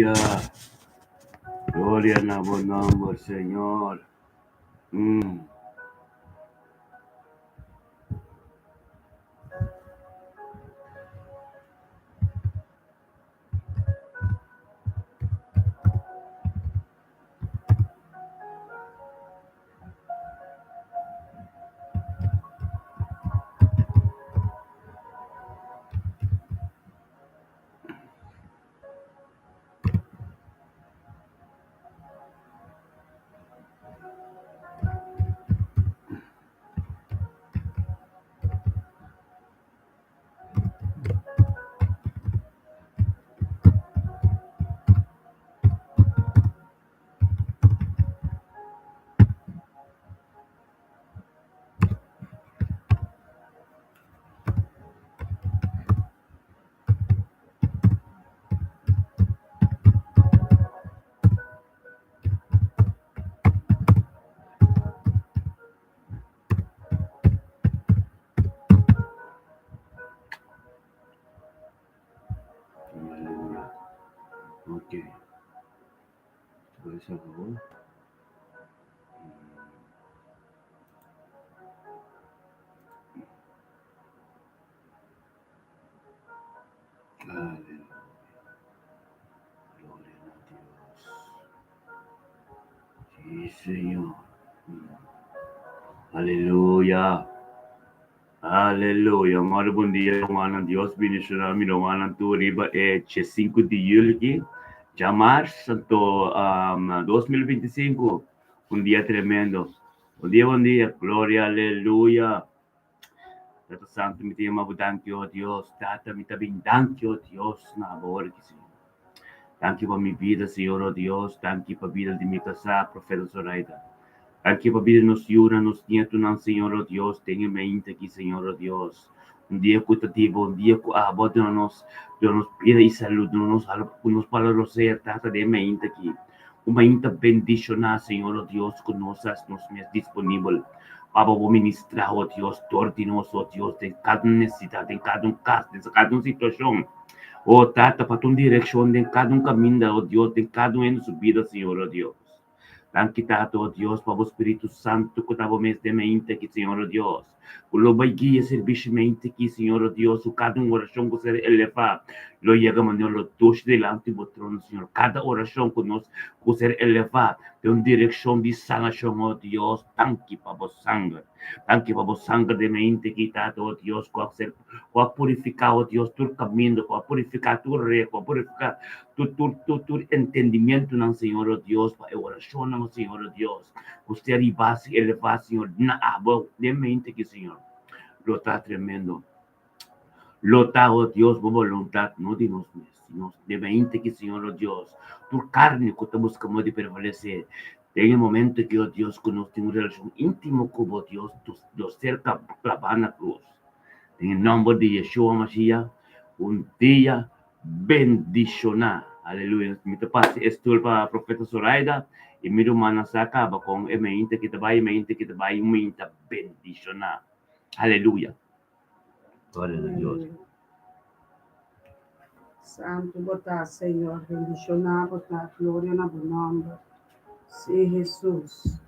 Aleluya. Gloria a buen nombre, Señor. Aleluya. Ok. Todo eso acabó. Aleluya. Gloria a Dios. Sí, Señor. Aleluya. Aleluya. Amado bom dia, romana. Deus bendicionar mi romana. Tu riba 5 de julho aqui. Já março, 2025. Dia tremendo. Bom dia. Glória, aleluia. Tata Santo, mi te thank you, Deus. Tata, mi te thank you, Deus, na hora que Senhor. Thank you por minha vida, Senhor, oh Deus. Thank you por a vida de minha casa, profeta Zoraida. Thank you por a vida nos Yura, nos nietos, não, Senhor, oh Deus. Tenha mente aqui, Senhor, oh Deus. Dia cuitativo, dia de nos vida e saúde, nos palavras ser, Tata, de mente aqui. Uma mente bendicionar, Senhor, oh Deus, conosco, nos mês disponível. Para ministrar, oh Deus, torne-nos, oh Deus, em cada necessidade, em cada caso, em cada situação. Oh, Tata, para tu direção, em cada caminho, oh Deus, em cada uma subida, Senhor, oh Deus. Thank you, Tato, oh Deus, para o Espírito Santo, que estava mês de mente aqui, Senhor, oh Deus. O lobo guia serviço mente aqui, Senhor, oh Deus, o cada oração que você elevar, lo llega maneira, lo doce delante do trono, Senhor. Cada oração que nós você elevar, tem uma direção de sanação, oh Deus. Thank you, para o sangue. Thank you, para o sangue de mente aqui, Tato, oh Deus, para purificar, oh Deus, todo caminho, para purificar todo rei, para purificar todo entendimento, não, Senhor, oh Deus, para oração, não, Senhor, oh Deus. Você arribar, se elevar, Senhor, na água de mente aqui, Senhor. Lo está tremendo. Lo está, oh Deus, por voluntad, não de nós mesmos, de mente aqui, Senhor, oh Deus. Tu carne que te buscamos de prevalecer. Tem um momento que, oh Deus, que nós temos uma relação íntima com o Deus, do cerca clavada na cruz. Em nome de Yeshua Mashiach, dia bendicionar. Aleluia. Me te passe esto para a profeta Zoraida e me romana se acaba com a mente que te vai, bendicionar. Aleluia. Glória a Deus. Santo botar, Senhor, bendicionar, botar glória na nome. Sim, Jesus.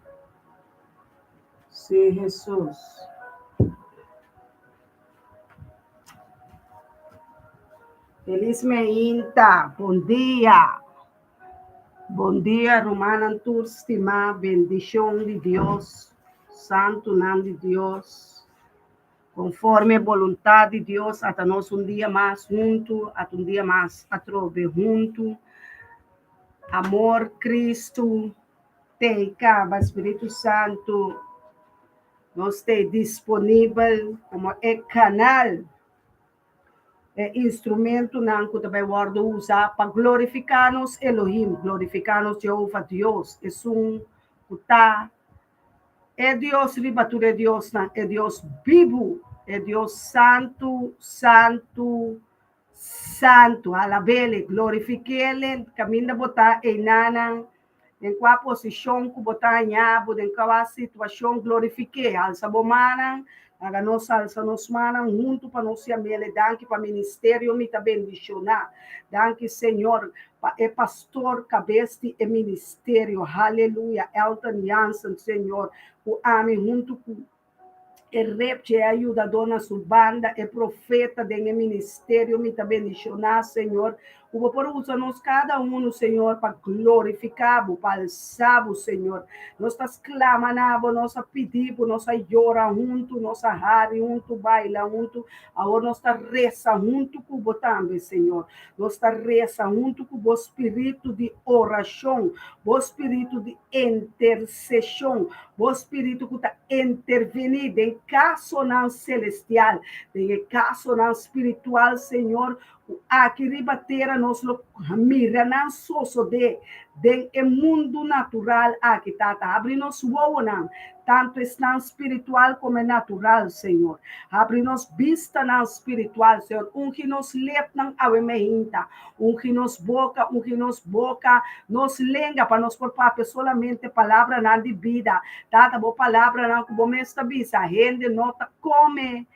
Sim, Jesus. Feliz meinta, bom dia. Bom dia, Romana Tour, estimar, bendição de Deus, santo nome de Deus, conforme a vontade de Deus, até nós dia mais junto, até dia mais atrove junto, amor, Cristo, tem cá, Espírito Santo, nós tem disponível como canal, instrumento não que também guardo usar para glorificar-nos Elohim, glorificar-nos Jeová Deus, é Deus ribatura, é Deus vivo, é Deus santo, alabele, glorifique-le, caminho botar em nana, em qual posição que botar em abo, em qual situação glorifique, alça bomana, Aga nós alça nos manam junto para nós amele. Danke para ministério me tá bendicionar. Danke, Senhor. É pastor cabeste e ministério. Aleluia. Elton Jansen, Senhor. O ame junto com e repte é ajudador na sua banda, é profeta do ministério, me também bendicionar, Senhor. O por usa-nos cada um, Senhor, para glorificar, para alçar, Senhor. Nós estamos clamando, nós pedimos, nós llora junto, nós rara junto, baila junto, agora nós estamos reza junto com o também, Senhor. Nós estamos reza junto com o espírito de oração, o espírito de intercessão, o espírito que está intervenindo em caso não celestial, em caso não espiritual, Senhor, aqui ribatera nos mira não só de mundo natural aqui tá abre nos não tanto não espiritual como natural, Senhor. Abre nos vista não espiritual, Senhor. Que nos lep não ave meinta, que nos boca, nos lenga para nos por papo solamente palavra não de vida. Tata boa palavra não como esta bisa, rende nota come.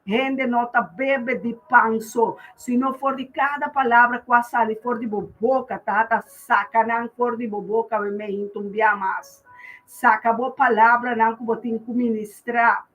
Gente nota bebe de panso. Se não for de cada palavra que sai for de boca, tata saca não for de boca, me intumbia mais. Saca boa palavra não que botin que ministrar.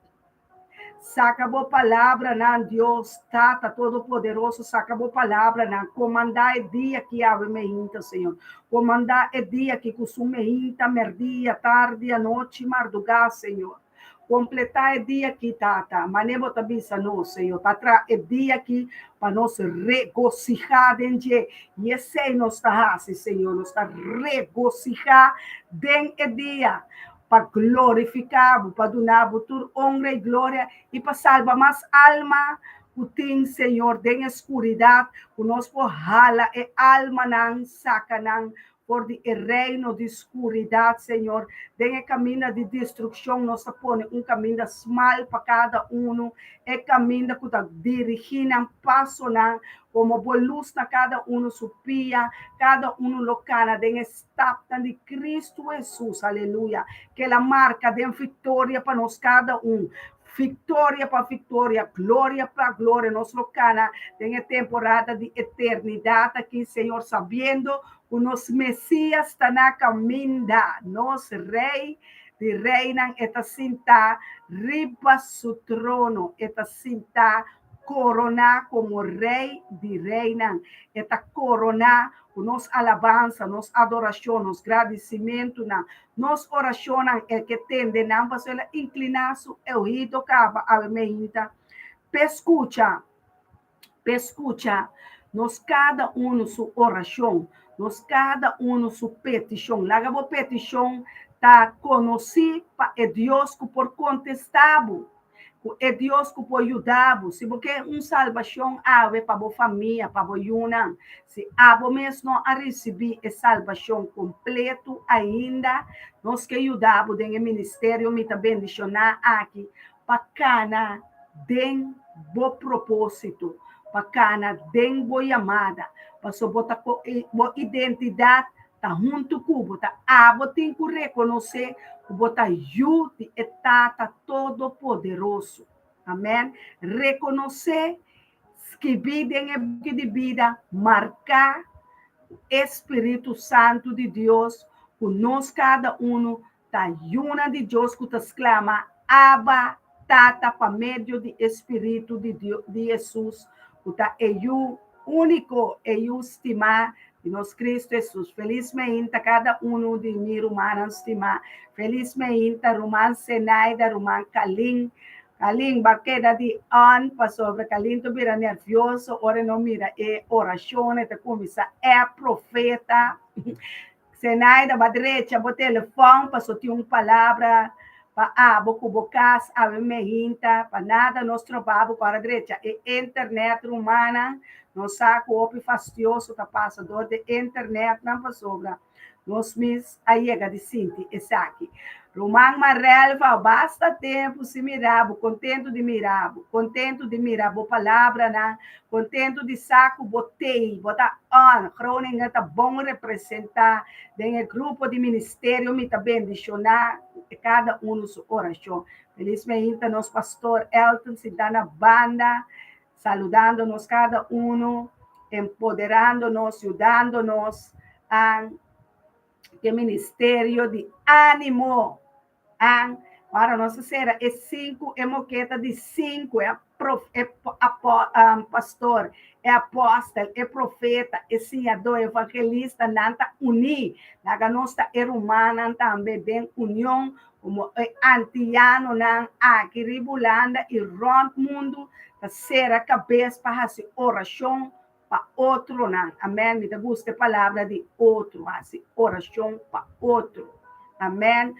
Saca boa palavra não Deus, tata todo poderoso, saca boa palavra não comandar é dia que ave me inta, Senhor. Comandar é dia que costume inta, merdia, tarde, a noite, madrugada, Senhor. Completar o dia aqui, tata. Manebo tabisa no, Senhor. Tatra o dia aqui para nós regocijar dentro. E esse é nosso raça, Senhor. Nós está regocijar dentro do dia. Para glorificar, para donar por honra e glória e para salvar mais alma. O tem, Senhor, dentro da escuridão. O nosso rala e alma não saca não. Por de reino de escuridão, Senhor, de caminho de destruição, nós põe caminho mal para cada é caminho que está dirigindo passo como boa luz na cada supia, cada local, de estátua de Cristo Jesus, aleluia, que a marca de vitória para nós cada vitória para vitória, glória para glória, nós locana tem a temporada de eternidade aqui, Senhor, sabendo que o nosso Messias está na caminha, nosso rei de reina, está senta riba su trono, está senta corona como rei de reina, está corona com nossa alabança, nossa adoração, nosso agradecimento, nossa oração é que tende não para inclinar su ouvido cava a meinta, pescucha, nós cada sua oração, nós cada sua petição, lá a petição tá conhecido para Deus que por contestado, é Deus que pode ajudar, se porque salvação ave para a família, para a una, se abo mesmo a receber a salvação completo ainda, nós que ajudamos no ministério, me também bendicionar aqui, para cana, den bo propósito, para cana, den bo chamada, para botar bo identidade, tá junto com o tá abo tem que reconhecer o botar junto e tata todo poderoso, amém, reconhecer que vida é book de vida, marcar Espírito Santo de Deus, que nós cada tá una de Deus que exclama aba tata para meio de Espírito de Deus, de Jesus, que tá o único e estimar de nós Cristo Jesus. Felizmente, cada de mim, Romana, estimar. Felizmente, Roman Senaida, Roman Kaling, baqueda de on, para sobre Kaling, tu mira nervioso, ora não mira, é oração, te começa, é profeta. Senaida, ba direita, bo telefone, para só ter uma palavra, para boco bocas, a mehinta, para nada, nós trabalhamos para a direita, é internet romana, nós saco o fastioso da passador de internet, não para sobra. Nós mis a chega de Cinti, esse aqui. Romang Marelva, basta tempo se mirabo, contento de mirabo, palavra na, contento de saco, botei, botar on, Groningen tá bom representar, tem grupo de ministério, me tá bendicionar, cada um sua oração. Felizmente, nosso pastor Elton se dá na banda, saludando-nos cada um, empoderando-nos, ajudando-nos a que ministério de ânimo. Para nossa senhora, é 5, é moqueta de 5, pastor, é apóstolo, é profeta, é senhador, é evangelista, nanta unir, naga nossa é humana também, bem união, como é antiano, nan, aqui ribulanda, e rond mundo, da ser a cabeça para fazer oração, para outro, não. Amém? Me gusta a palavra de outro, assim, oração para outro. Amém?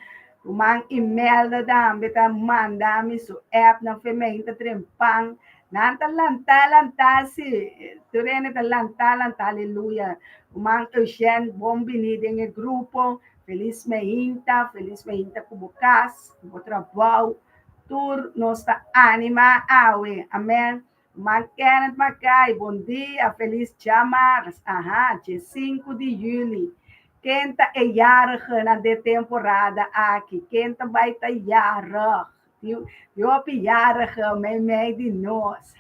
Umang email da beta manda mi su app na fermenta trempang nanta lanta si turene ta lanta aleluia umang Eugene bombini denge grupo feliz meinta kubukas o trabalho tur nosta anima awe amen umang Kenneth Macay bom dia feliz chamar dia 5 de julho. Quem está na de temporada aqui? Quem está vai estar jarig? Eu jarig, meio de nós.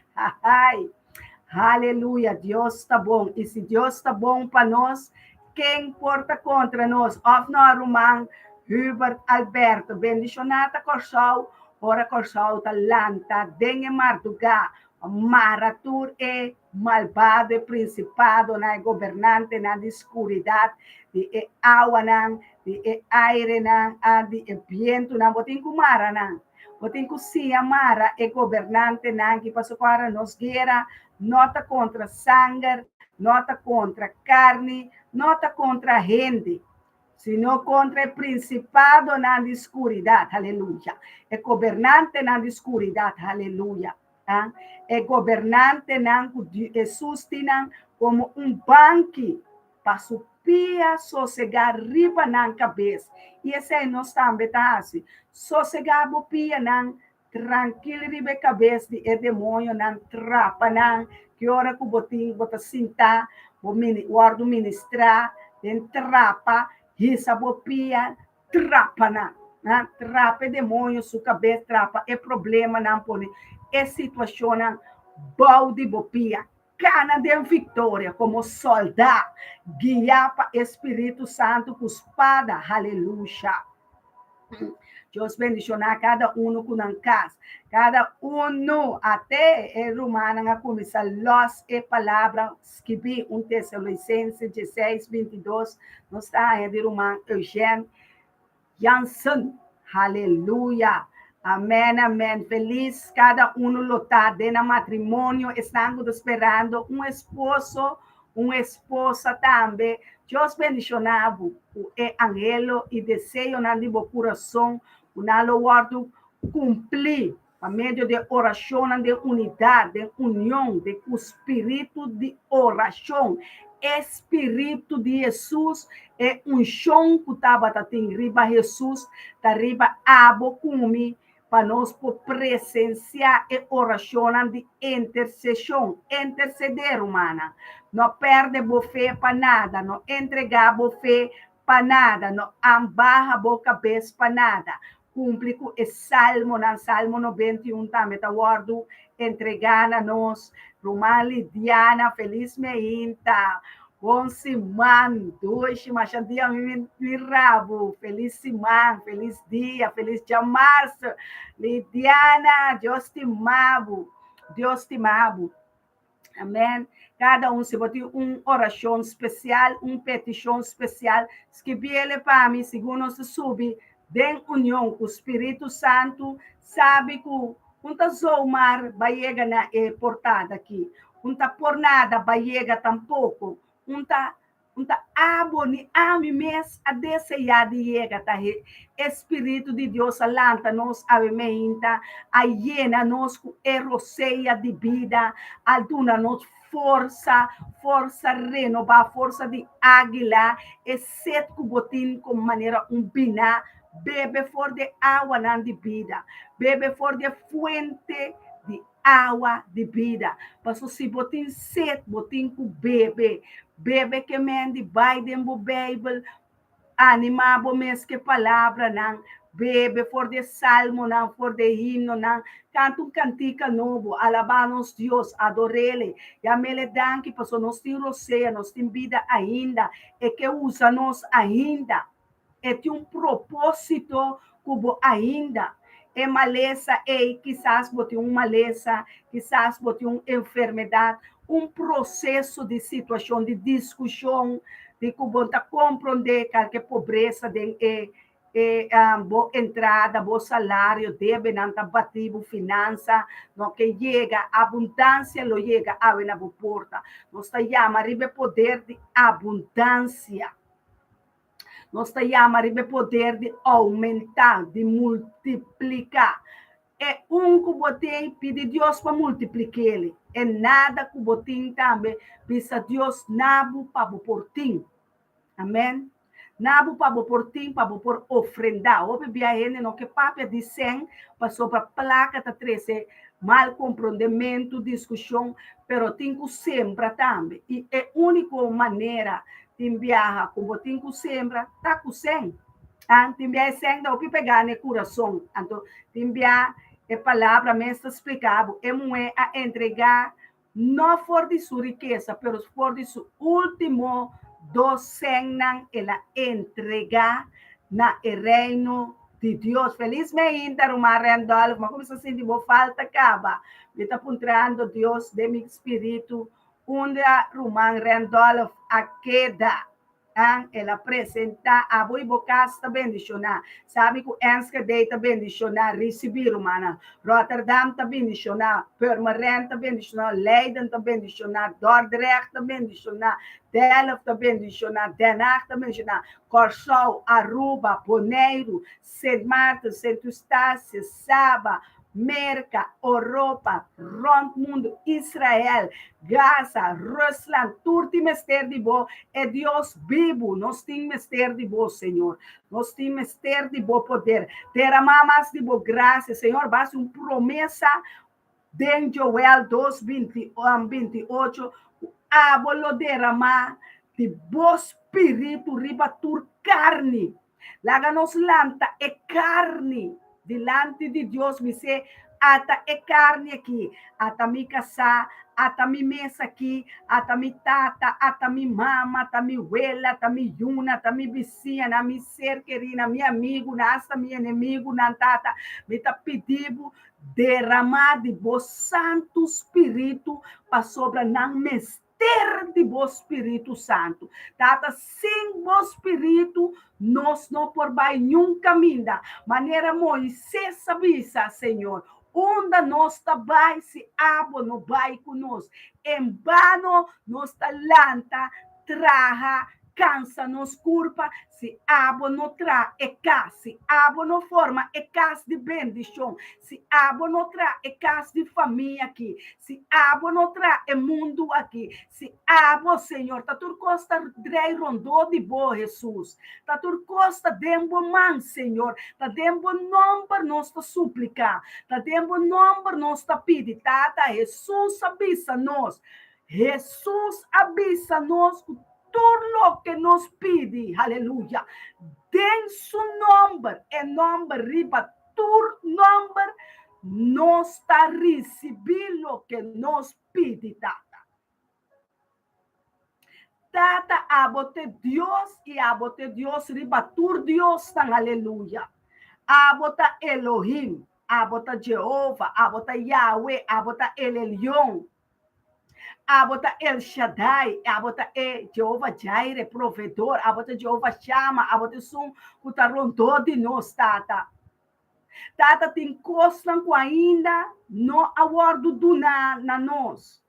Aleluia, Deus está bom. E se Deus está bom para nós, quem porta contra nós? Of no Romang, Hubert Alberto, bendicionata Corsau, ora Corsau talanta, dengue marduga, maratur e malvado e principado na governante na escuridade de água nan de aire nan de viento nan botin kumara nan botin kusia mara e governante nan que passou para nos guerra nota contra sangue nota contra carne nota contra gente sino contra o principado na escuridade aleluia e governante na escuridade aleluia é governante não Jesus tinha como banco para supia sossegar riba na cabeça e esse aí nós também tá assim sossegar bopia não tranquilo riba cabeça de demônio não trapa não que hora que botin bota sinta guardo ministrar den trapa risa bopia trapa não trapa demônio sua cabeça trapa é problema não pone é situação balde bopia, cana de vitória, como soldado, guiar para Espírito Santo com espada, aleluia. Deus bendicionar cada um com a casa, cada um, até é romana, a começar los e palavra, escrevi Tessalonicenses 16, 22, nós está de romano, Eugene Jansen, aleluia. Amém, amém. Feliz cada um lotado na matrimônio. Estamos esperando esposo, uma esposa também. Deus bendicionado o angelo e desejo na meu coração. O nalo guardo cumprir a meio de oração, de unidade, de união, de espírito de oração. Espírito de Jesus é chão que estava em riba Jesus, está riba abo comigo. Para nós presenciar e oração de intercessão, interceder, humana. Não perde a fé para nada, não entregar a fé para nada, não ambarra a cabeça para nada. Cumpre com o Salmo 91 também, está guardo, entregar a nós, Romã Lidiana, felizmente, bom semana, hoje, mas dia me rabo, feliz semana, feliz dia, feliz dia março, Lidiana, Deus te amavo, amém, cada se botou oração especial, petição especial, escrevi ele para mim, segundo se sube, de união com o Espírito Santo, sabe que não zoomar, vai chegar na portada aqui, não por nada, vai chegar tampouco, unta aboni ami mes a desejar de llegar tá Espírito de Deus alanta nos avementa a llena nos com roceia de vida alduna nos força renovar força de águila e set com botin com maneira bina bebe for de água na de vida, bebe for de fuente de água de vida. Pastor, se botin sede, botin ku bebe, bebe que mende Biden bo Bible, animabo mes que palavra não, bebe for de salmo não, for de himno não, canta cantica novo, alabamos Deus, adorele, e a mele danke, pastor, nós temos roceia, nós temos vida ainda, e que usa nós ainda, e tem propósito como ainda, é maleza, e quizás bote maleza, quizás bote enfermidade, processo de situação, de discussão, de que compreender que pobreza boa entrada, bom salário, deve não bater finança, no que chega, abundância, lo chega, abre na porta. Nós chamamos de poder de abundância. Nós chamamos de poder de aumentar, de multiplicar. É que botem pede Deus para multiplicar ele. É nada que botem também, pisa Deus nabo para portim. Amém? Nabo para portim, para por ofrendar. O bebê a ele não que papel de 100 passou para placa da 13, mal compreendimento, discussão, pero tem que sembra também. E é a única maneira de enviar como tem que sembra, tá com 100. Tem enviar 100, dá o que pegar no coração. Então, tem enviar a palavra mesmo explicado, é a entregar, não for de sua riqueza, mas for de seu último docenan, ela entregar na reino de Deus. Felizmente, Roma Randolph, mas como se sente falta, acaba. Me está apontando Deus de meu espírito, onde Roma Randolph a queda. Ela apresenta a boa bocasta bendicionar. Sabe que o Enschede está bendicionar, receber, humana. Rotterdam está bendicionar, Purmerend está bendicionar, Leiden está bendicionar, Dordrecht está bendicionar, Delft está bendicionar, Den Haag está bendicionar, Corsol, Aruba, Bonaire, Sint Maarten, Sint Eustáquio, Saba, Merca, Europa, rond mundo, Israel, Gaza, Rússia, tudo tem mistério de bom, é Deus vivo, nós temos mistério de bom, Senhor, nós temos mistério de bom poder, derramar mais de boa graça, Senhor, basta uma promessa de Joel 2:28, abolo derramar de bom espírito, riba tur carne, laga-nos lanta é carne, delante de Deus, me sei, ata é carne aqui, ata mi casa, ata mi mesa aqui, ata mi tata, ata mi mama, ata mi abuela, ata mi yuna, ata mi vizinha, mi ser querida, mi amigo, hasta mi inimigo, na tata, me tá pedindo derramar de vos Santo Espírito para sobre não mestre de vos Espírito Santo. Tata, sem vos Espírito, nós não por vai nunca caminho. Maneira Moisés sabia, Senhor, onde nós vai se abo não vai conosco. Em vano nós lanta, traja, cansa, nos culpa, se abo não tra é casa, se abo não forma é casa de bendição, se abo não tra é casa de família aqui, se abo não tra é mundo aqui, se abo, Senhor, tá tur costa drei rondô de boa, Jesus, tá tur costa dembo man, Senhor, tá dembo nombre nós tá suplicar, tá dembo nombre nós tá pedir, tá, Jesus avisa nós, Jesus avisa nós, tudo lo que nos pide, aleluia, den su nombre, e nombre riba, tu nombre, nos está recebendo lo que nos pide, tata. Tata, abote Deus e abote Deus riba, tu Deus, tan, aleluia. Abota Elohim, abota Jeová, abota Yahweh, abota El Elyon. Abota El Shaddai, abota Jeová Jaire, provedor, abota Jeová Chama, abota Sum, Utarondo de nós, tata. Tata tem costa com ainda no aguardo do na nós.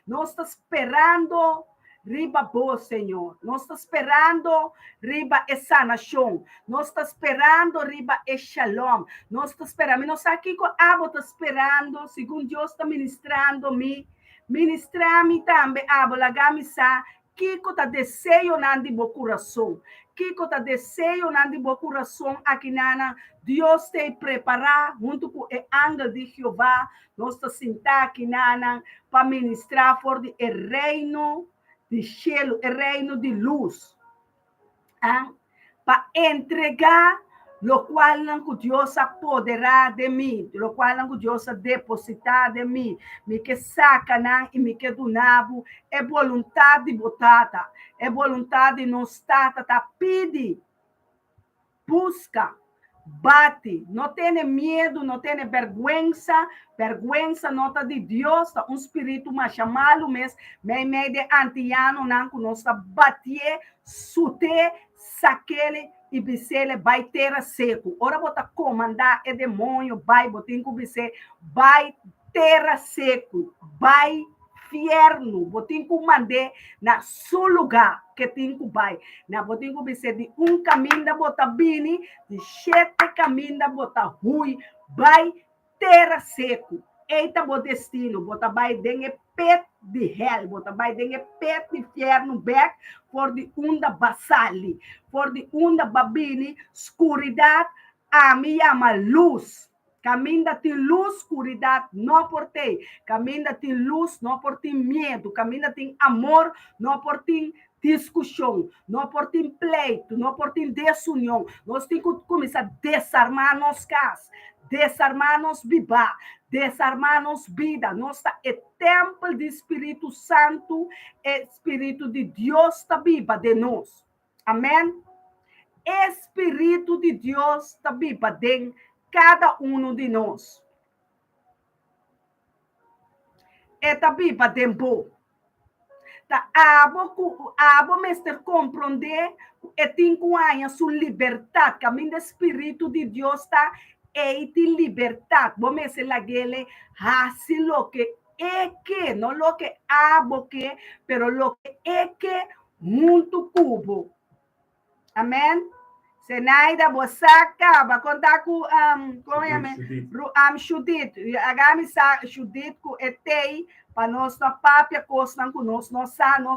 Nós está esperando riba boa, Senhor. Nós está esperando riba essa nação. Nós está esperando riba e shalom. Nós está esperando. Nós aqui com abota esperando, segundo Deus está ministrando-me. Ministrar-me também, abolagami sa, Kiko tá desejo nandi bo coração. que tá desejo na de meu coração aqui nana, Deus te preparar junto com o anjo de Jeová, nós está sentar aqui nana para ministrar for o reino de cielo, o reino de luz, para entregar lo cual que Dios apoderá de mí, lo cual que Dios deposita de mí, me que saca e me que donavo, é vontade botata, é vontade não está, tá pede, busca, bate, não tenha medo, não tenha vergüenza não está de Deus, tá espírito mais chamado, mas meio de antiano, não que nós está bater, sute, saquele, e bisele vai ter seco. Ora bota comandar é demônio, vai botar com bisele, vai ter seco, vai fierno, botin com mandé na seu lugar que tem que vai. Na botin com bisele de caminho da bota bini, de 7 caminho da bota rui, vai ter seco. Eita bo destino, bota vai dengue pet de hell, bota vai dengue pet de inferno back for de onda basali, for de onda babini, escuridade, a me ama luz. Caminha de luz, escuridade, não por ti. Caminha de luz, não por ti medo. Caminha de amor, não por ti discussão. Não por ti pleito, não por ti desunião. Nós temos que começar a desarmar nos casas, desarmar nos bibá, desarmar nos vida. Nós está é templo do Espírito Santo, é Espírito de Deus está viva de nós. Amém? Espírito de Deus está viva de cada um de nós. Está viva tempo. Tá abo mestre compreender e tem com a sua liberdade, caminho do Espírito de Deus está e tem liberdade. Vamos mestre lá gele assim lo que é que, não lo que abo que, pero lo que é que muito cubo. Amém? Senaida Bosaka, vai contar com como é Judith, agami sa Judith com etei para nós na papia costa com nós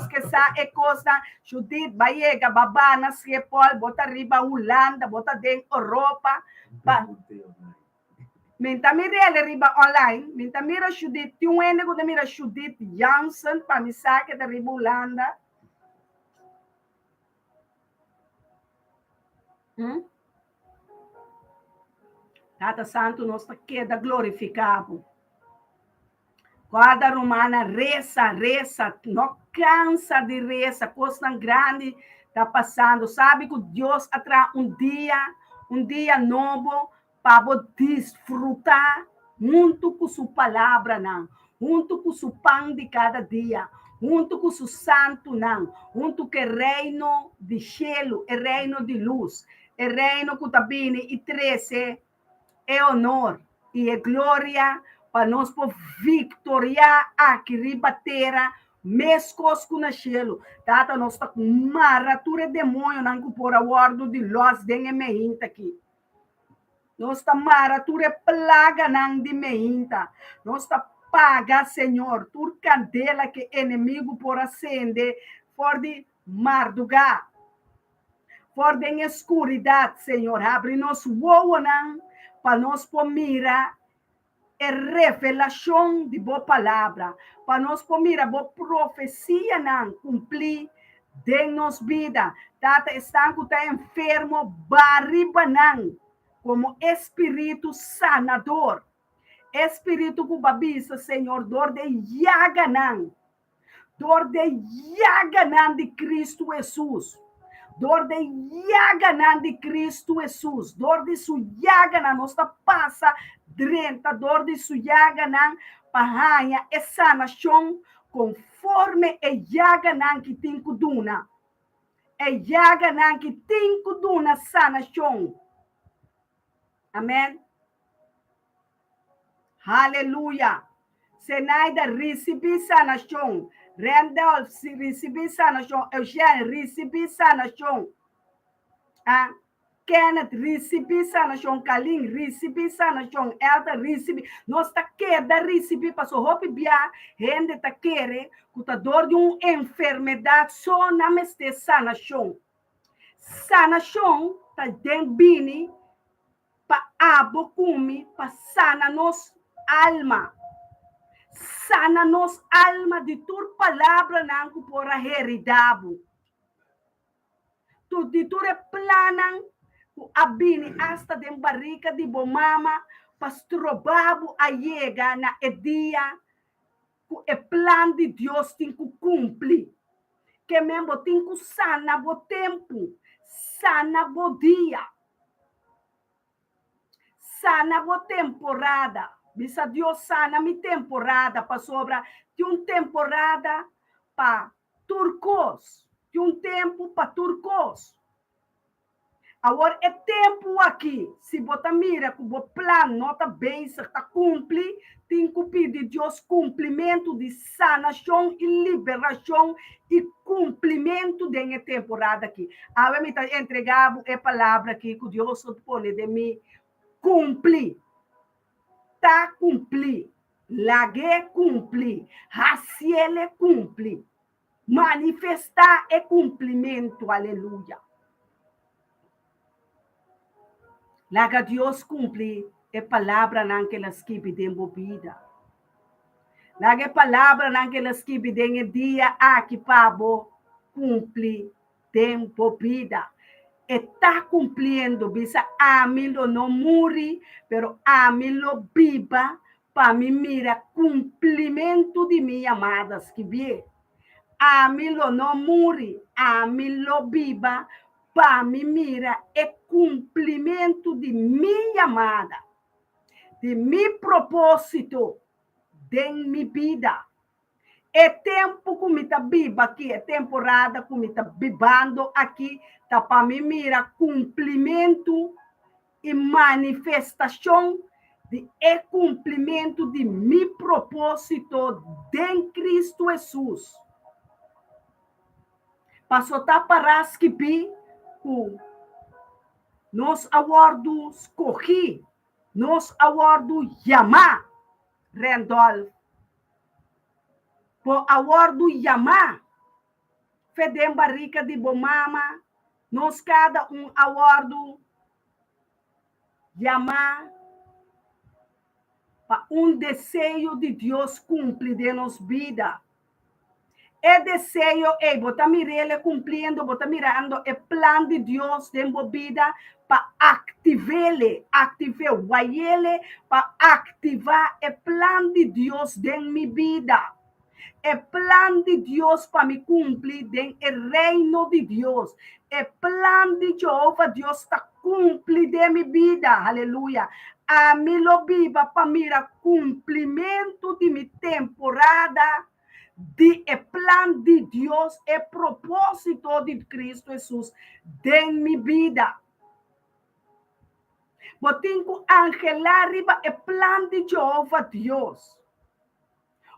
que sa e costa Judith baiega babana se pol bota riba Holanda bota dentro Europa pa minta mira riba online minta mira Judith tu ende com mira Judith Jansen para me saque da riba Holanda. Tata Santo, nós queda glorificado. Cada romana reza, não cansa de reza, coisa tão grande está passando. Sabe que Deus atrai um dia novo para desfrutar junto com sua palavra, não. Junto com seu pão de cada dia, junto com seu santo, não. Junto com o reino de cielo, o reino de luz. O reino que está vindo e 13 é honor e é glória para nós por victoriar aqui ribatera mescos com o cielo. Tata nós está com maratura demônio não que por awardo de los dengue meinta aqui. Nós está maratura plaga não de meinta. Nós está paga, Senhor, tur candela que inimigo por acender for de mardugar. For de escuridade, Senhor, abre-nos o para nós por mirar a revelação de boa palavra, para nós por mirar a boa profecia, não cumprir de nos vida. Tata está enfermo, barriba não, como espírito sanador, espírito cubabisa, Senhor, dor de llaga não de Cristo Jesus. Dor de llaga de Cristo Jesus. Dor de sua llaga não está passa drenta. Dor de sua llaga não pahanha e sanação conforme e llaga que tem que duna. E llaga que tem que duna sanação. Amém? Aleluia. Senaida recebi sanação. Randolph recebi sanação. Eugênio recebi sanação. Kenneth recebi sanação. Kalin recebi sanação. Elta recebi. Nós está queda recebi para sua roupa bia. Gente está querendo que está dor de uma enfermidade só na mesma sanação. Sanação tá den bini pa abo kumi pa sana nos alma. Sana nos alma de tur palavra nanku pora heridabo. Tu de tur planan ku abini hasta den barrica de bomama pastrobabo a llega na edia ku e plan de Deus tem que cumprir. Que mesmo tem que sana bo tempo, sana bo dia, sana bo temporada. Bisa Deus sana mi temporada para sobra. Tem temporada para turcos, tem tempo para turcos. Agora é tempo aqui. Se você mira que o plano não está bem, se está cumpre, tem que pedir Deus cumprimento de sanação e liberação e cumprimento da temporada aqui. Agora me está entregando a palavra aqui que Deus põe de mim cumprir. Tá cumprir. Lague cumprir. Raciele cumprir. Manifestar é cumprimento. Aleluia. Laga Deus cumpre a palavra naquelas que pedem vida. Laga a palavra naquelas que pedem dia aqui pabo cumpre tempo vida. Está cumprindo, bisa a mim não morre, pero a mim lo viva para me mira cumprimento de minhas amadas que vier. A mim não morre, a mim lo viva para me mira é cumprimento de minha amada, de meu propósito, de minha vida. É tempo que me está viva aqui, é temporada que me está vivendo aqui, tá para me mira cumprimento e manifestação de cumprimento de meu propósito de Cristo Jesus. Passou tá para as que nos awardos corri, nos awardos Yamá, Randolph, por awardo Yamá, Fedem Barrica de Bomama, nos cada awardo Yamá, para desejo de Deus cumprir de nos vida. Desejo, bota mirele cumprindo, bota mirando o plan de Deus de vida para activar ele, para ativar o plan de Deus de minha vida. O plan de Deus para me cumprir no reino de Deus. O plan de Jeová Deus está cumprir de minha vida. Aleluia. A mim lo viva para mirar cumprimento de minha temporada. De plan de Deus, propósito de Cristo Jesus em minha vida. Eu tenho que angelar arriba o plan de Jeová Deus.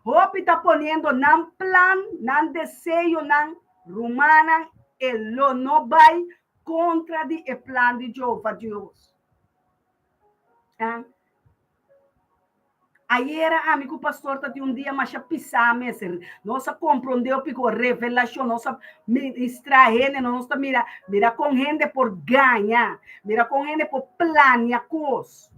Hope está ponendo nan plan, nan desejo, nan rumana, ele não vai contra o plan de Jeová Deus. Ayer, amigo pastor, de um dia, mas pisame, nossa compreendeu, pico revelação, nossa extrair, nossa mira com gente por ganhar, mira com gente por planear coisas.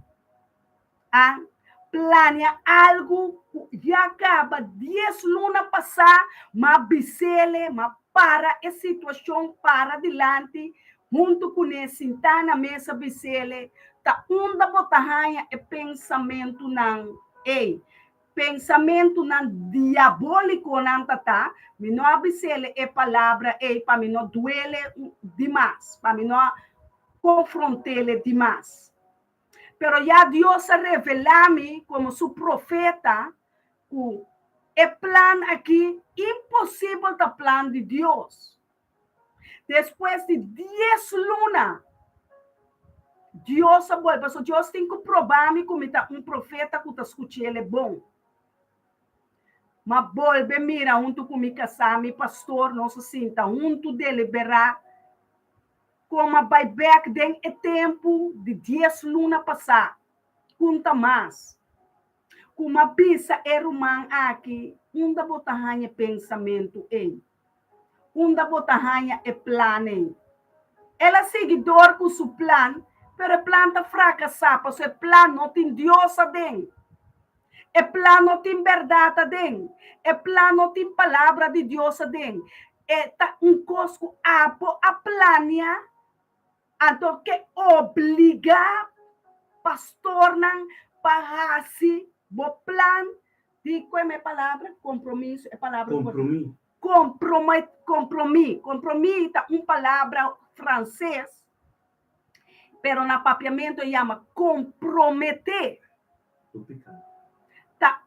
Planear algo, já acaba 10 lunas passar, mas bisele, mas para a situação para adelante, junto com esse, está na mesa bisele, tá da botarranha é pensamento não. Pensamento não diabólico não tá, me não abisele é palavra para me não duele demais, para me não confrontele demais. Pero já Deus revela-me como seu profeta, o plano aqui impossível da plano de Deus. Depois de 10 lunas, Deus vuelve, so Deus tem que provar-me como profeta que está escutando ele é bom. Mas volve, mira, junto com meu casame, pastor, não se sinta, junto deliberar, como vai back den o tempo de 10 lunas passar, conta mais. Como a bisa é humana aqui, da botarranha pensamento, da botarranha é plano. Ela é seguidor com seu plano, pero o plano está fracassado, porque o plano não tem Deus dentro. O plano não tem verdade dentro. O plano não tem palavra de Deus dentro. Está cosco a planear, então que obriga pastor não para assim, o plano, de qual é a palavra? Compromisso, é palavra Compromisso. Compromisso é uma palavra francês, pero na papiamento chama comprometer. Tá,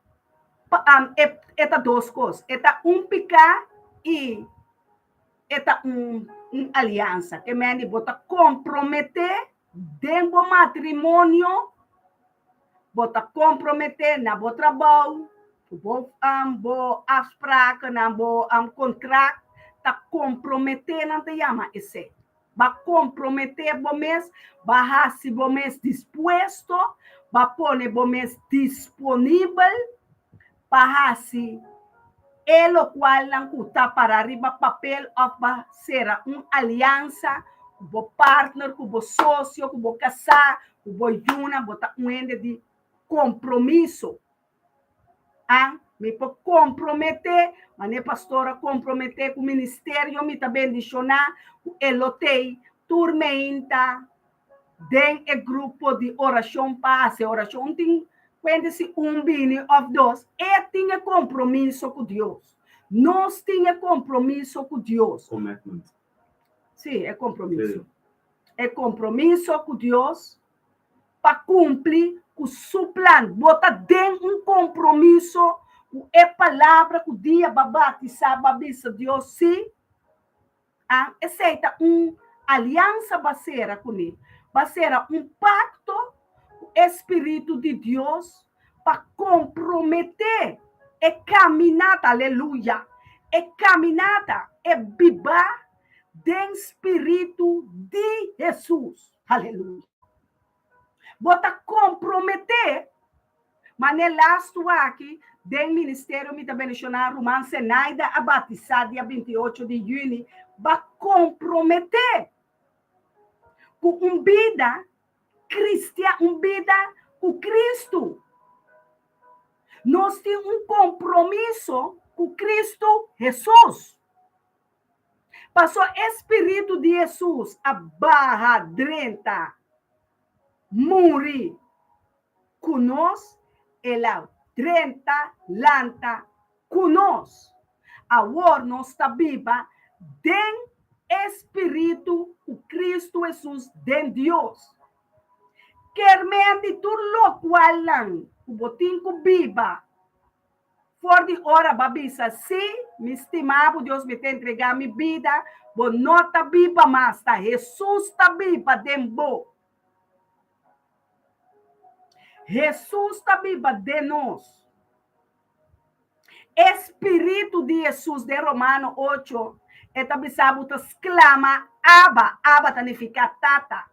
é duas coisas. É picar e é aliança. Que me bota comprometer dentro do matrimônio, bota comprometer na bo trabalho, bo afspraken, na bo contrato, tá comprometer não te chama esse. Va comprometer bom mês, va se bom mês disposto, va pôr bom mês disponível para se o qual não está para arriba papel va ser uma aliança com o partner, com o sócio, com o casar, com o juna, botar ende de compromisso. Me pode comprometer, mas a pastora comprometer com o ministério, me também bendicionar, elotei, turmenta, dentro do grupo de oração paz, oração tem quando-se bini of dois, tem compromisso com Deus. Nós temos compromisso com Deus. Commitment. Sim, é compromisso. Sim. É compromisso com Deus para cumprir com o seu plano. Bota dentro compromisso com a palavra que o dia vai batizar, babisa Deus, sim. Aceita aliança baseada com ele. Baseada pacto com o Espírito de Deus para comprometer a caminhada, aleluia. A caminhada é viva do Espírito de Jesus, aleluia. Bota comprometer, mas nelasto aqui, do ministério me também mencionar Romano Senaida a batizar dia 28 de junho, vai comprometer com vida cristã, vida com Cristo. Nós temos compromisso com Cristo Jesus. Passou o Espírito de Jesus a barra drenta, morrer conosco, ela drenta, lanta conosco. Agora nós está viva dentro Espírito, o Cristo Jesus, dentro de Deus. Quer mente tudo lo qual não, o botinho viva. For de hora, babisa, se me estimava, Deus me tem entregar minha vida, vou não está viva mais, tá? Jesus está viva dentro. Jesus está viva de nós. Espírito de Jesus, de Romano 8, etablissado, exclama, Abba, Abba significa tata.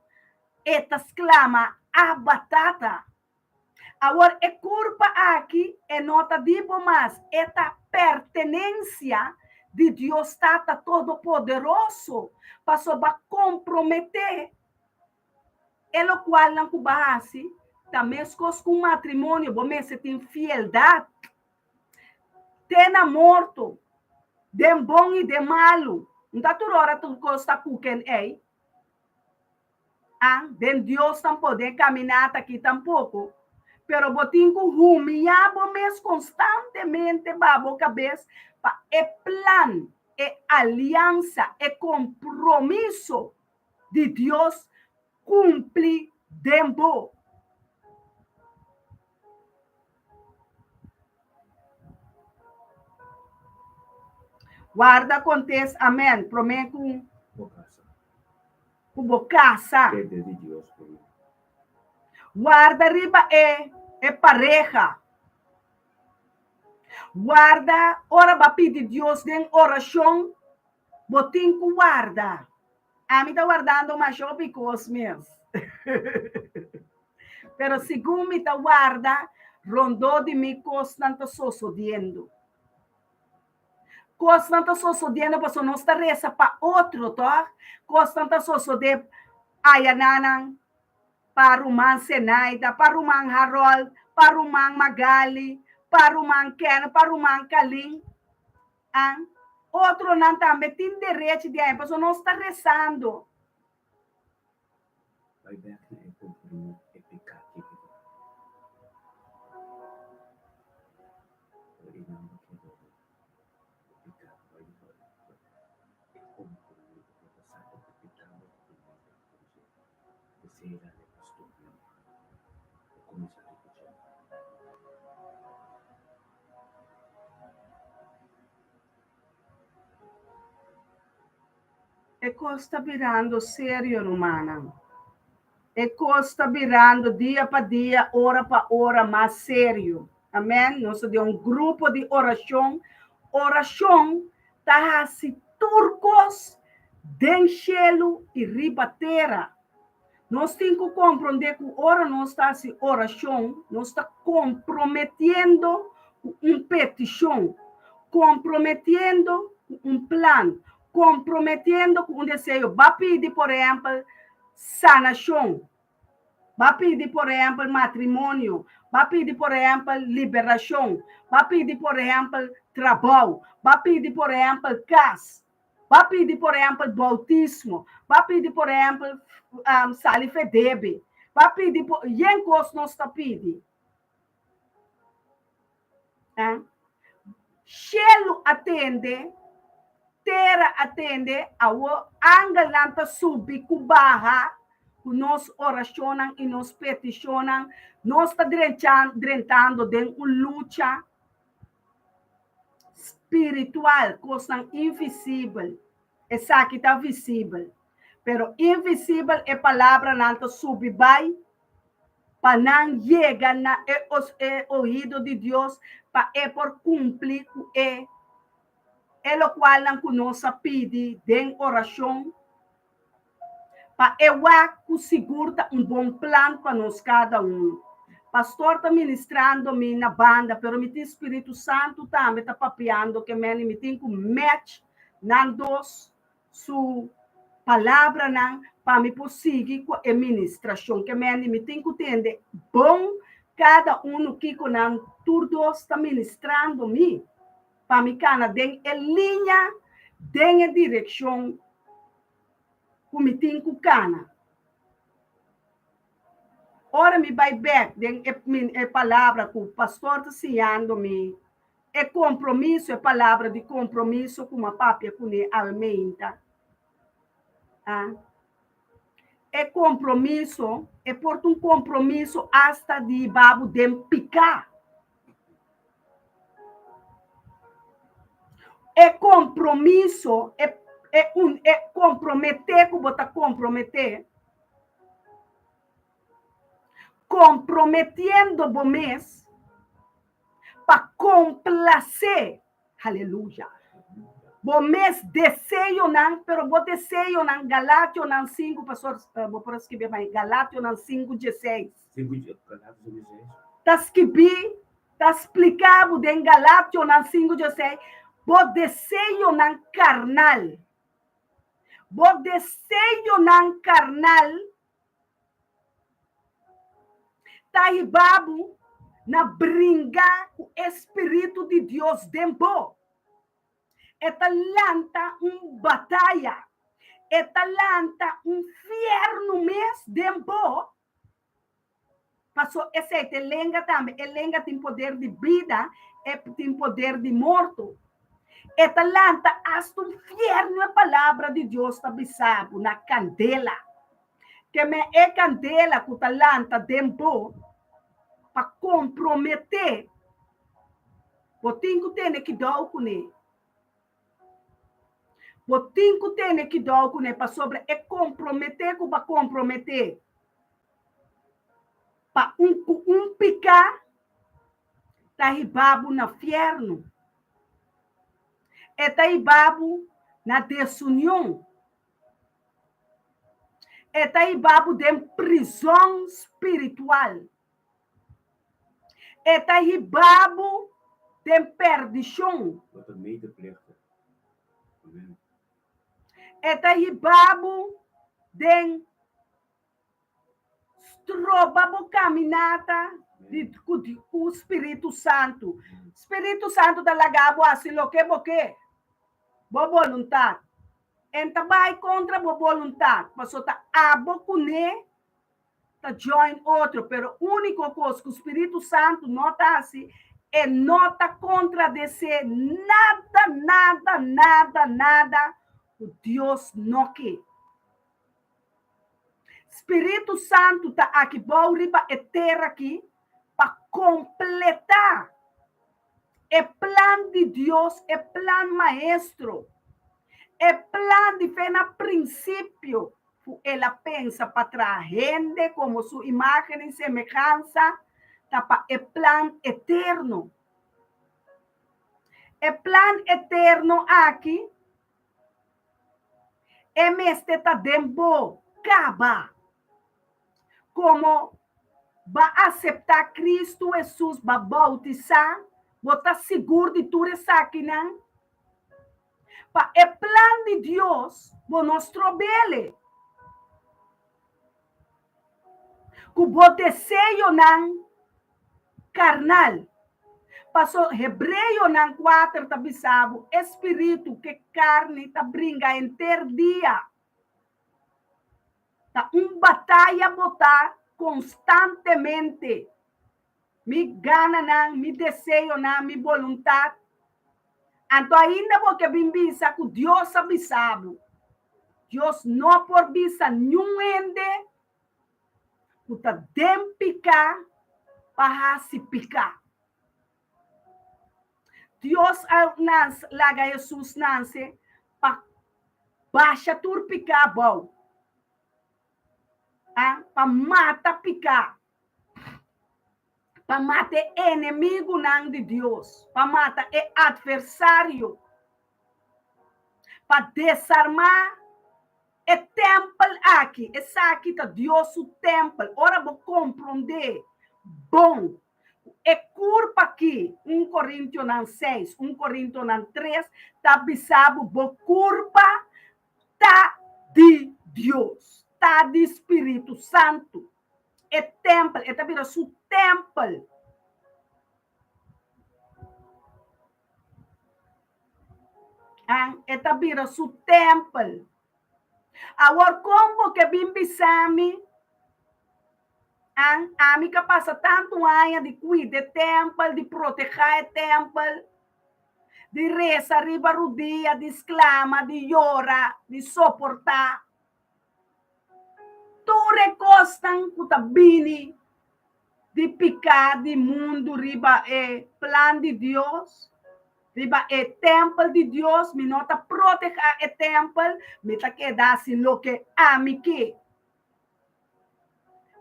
Eta exclama, Abba, tata. Agora, a culpa aqui é nota de mais, esta pertenência de Deus Tata Todo-Poderoso, passou a comprometer, o qual não cubasse, também com o matrimônio, bom, se tem fidelidade, tem morto, de bom e de malo, não está toda hora tu gosta com quem é, de Deus não pode caminhar aqui tampouco, pero botinho rumiava mesmo constantemente babo cabeça para o plano, a aliança, o compromisso de Deus cumprir dentro. Guarda acontece, amém. Prometo com bocaça. Guarda riba é pareja. Guarda, ora para pedir Deus em oração, botinho guarda. A mim está guardando uma shopping cos mesmo. Pero segundo me está guarda, rondou de mim cos tanto sosodiendo. Constante sosodendo para não estar reza para outro, tá? Constante sosode ayananang para rumang Senaida, para rumang Harold, para rumang Magali, para rumang Ken, para rumang Kaling. Ang outro não também tem direito de aí, para não estar rezando. Vai ver que é compromisso, é pecado. E cosa sta virando serio, romana? E cosa sta virando dia para dia, hora para hora, mais sério. Amém? Nós temos grupo de oração. Oração está assim, turcos, den cielo e ribatera. Nós temos que compreender que ora nós está assim, oração, nós está comprometendo petição, comprometendo plano, comprometendo com desejo. Vai pedir, por exemplo, sanação. Vai pedir, por exemplo, matrimônio. Vai pedir, por exemplo, liberação. Vai pedir, por exemplo, trabalho. Vai pedir, por exemplo, casa. Vai pedir, por exemplo, bautismo. Vai pedir, por exemplo, salifedebe. Vai pedir, por... E em coisa nós está pedindo? Cielo atende, terra atende, ao angelanta subir, cubarra, nós oracionam e nós peticionam, nós está drentando de uma luta espiritual, coisa invisível, essa que está visível, pero invisível é palavra não subir, vai, para não chegar na ouvido de Deus, para por cumprir é o qual não conosco pede de oração, para que segura bom plano para nós cada um. Pastor está ministrando-me na banda, pero me tem Espírito Santo também está papiando que me tem que match nas duas sua palavra não para me conseguir com a ministração que me tem que entender bom cada um que com tudo está ministrando me para me cana em linha em direção que me tem que cana. Ora me vai back a palavra que o pastor está ensinando-me. É compromisso, é palavra de compromisso com uma papia com a menta. É compromisso, é por um compromisso hasta de babo de picar. É compromisso, é comprometer, que botar comprometer. Comprometendo o mês para complacer. Aleluia. Bom mês desejo não, pero vou desejo não, Galátios não 5, pastor, vou por escrever mais, Galátios não 5:16. Está escrito, está explicado em Galátios não 5:16, vou desejo não carnal. Vou desejo não carnal, tá ribabo na brincar com o Espírito de Deus dentro. Esta lanta batalha. Esta lanta inferno mês dentro. Passou esse lenga também. A lenga tem poder de vida, tem poder de morto. Esta lanta hasta um inferno é palavra de Deus está bisabo na candela. Que me é candela com a lanta dentro para comprometer. Botinho tem que dar com ele. Botinho tem que dar com ele para sobre é comprometer com para comprometer. Para picar tá ribabo na inferno. É tá ribabo na desunião. É tá ribabo de prisão espiritual. É tá ribabo de perdição. Eta hibabu den strobabo caminata o Espírito Santo. Espírito Santo talaga assim lo que boque. Boa vontade. Então vai contra boa vontade. Passou tá abo cune tá join outro, pero único coisa que o Espírito Santo nota assim é nota contradizer nada o Deus não quer. Espírito Santo tá aqui bauriba e terra aqui para completar o plano de Deus, o plano maestro, o plano de fé no princípio. Ela pensa para trazer como sua imagem e semelhança para o plano eterno. O plano eterno aqui é este tá dembo caba como vai aceitar Cristo Jesus, vai bautizar, botar seguro de tudo isso aqui, não? Para o plano de Deus, vou mostrar bem. Que o desejo não carnal. Passou Hebreu não 4, tá bisabo, espírito que carne tá brinca em ter dia. Tá batalha botar constantemente. Me gana não, me desejo não, me vontade. Então ainda vou que bimbisa que Deus abisado. Deus não por bisa nenhum ende. Que tá dem picar para se picar. Deus nas laga Jesus nasce para baixa tur picar bom. Para matar picar. Para matar inimigo não de Deus. Para matar adversário. Para desarmar o templo aqui. Esse aqui está Deus o templo. Ora vou compreender. Bom. É curva aqui. 1 Coríntios 6. 1 Coríntios 3. Está bisabo. Bo curva. Está de Deus. Está de Espírito Santo. É templo. É também o seu templo. É também o seu templo. Agora, como que bimbisami, a amiga passa tanto ano de cuidar do templo, de proteger o templo, de reza, riba rodia, de exclama, de llora, de suportar. Tu recostam que tá bini de picar de mundo, riba é plano de Deus. Riba é templo de Deus, me nota proteger o templo, me tá quedar assim lo que ame que.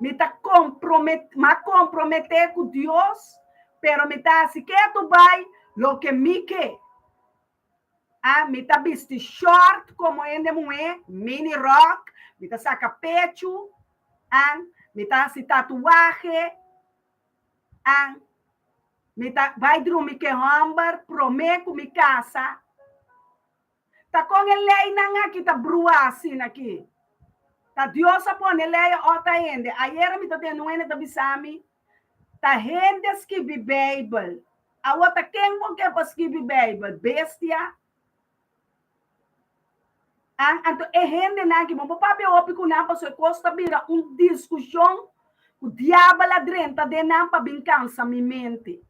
Me tá comprometer com Deus, pero me tá assim que tu vai lo que me que. Me tá vestido short como ainda mulher, mini rock, me tá saca pecho, me tá assim tatuagem, me tá vai dormir que hambar, prometo me casa. Tá com ele não aqui tá brua assim aqui. Tá Deus apone ele outra ainda. Ayer me tá tendo ainda tá bisami. Tá hendes que bi Bible. A outra quem vão que pas que bi Bible, bestia. Então é hende na que bom papi opi com na passo costa bira discussão. O diabo lá dentro de não para vingança minha mente.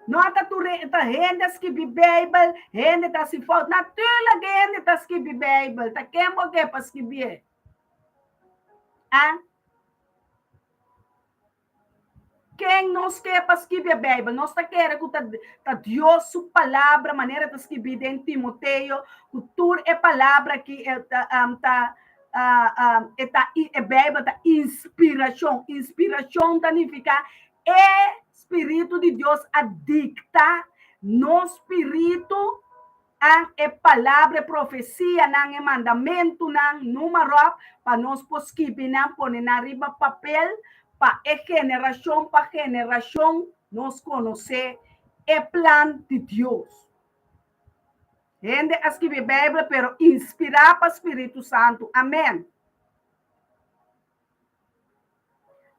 Nota tu hendes que bi Bible, hende tá se falta. Natuurlijk hende tá que bi Bible. Tá quem vão que pas que bi. Quem nos quer para escrever a Bíblia, nós está querendo que tá Deus sua palavra, maneira de escrever em Timoteo, que tudo é palavra que a Bíblia tá inspiração. Inspiração significa Espírito de Deus a dictar no Espírito é palavra, profecia, não é mandamento, não número para nós escrever, não pôr na riba papel. Para geração, nós conhecer el plan de Dios. Gente escreve Bíblia, pero inspirada para Espírito Santo. Amém.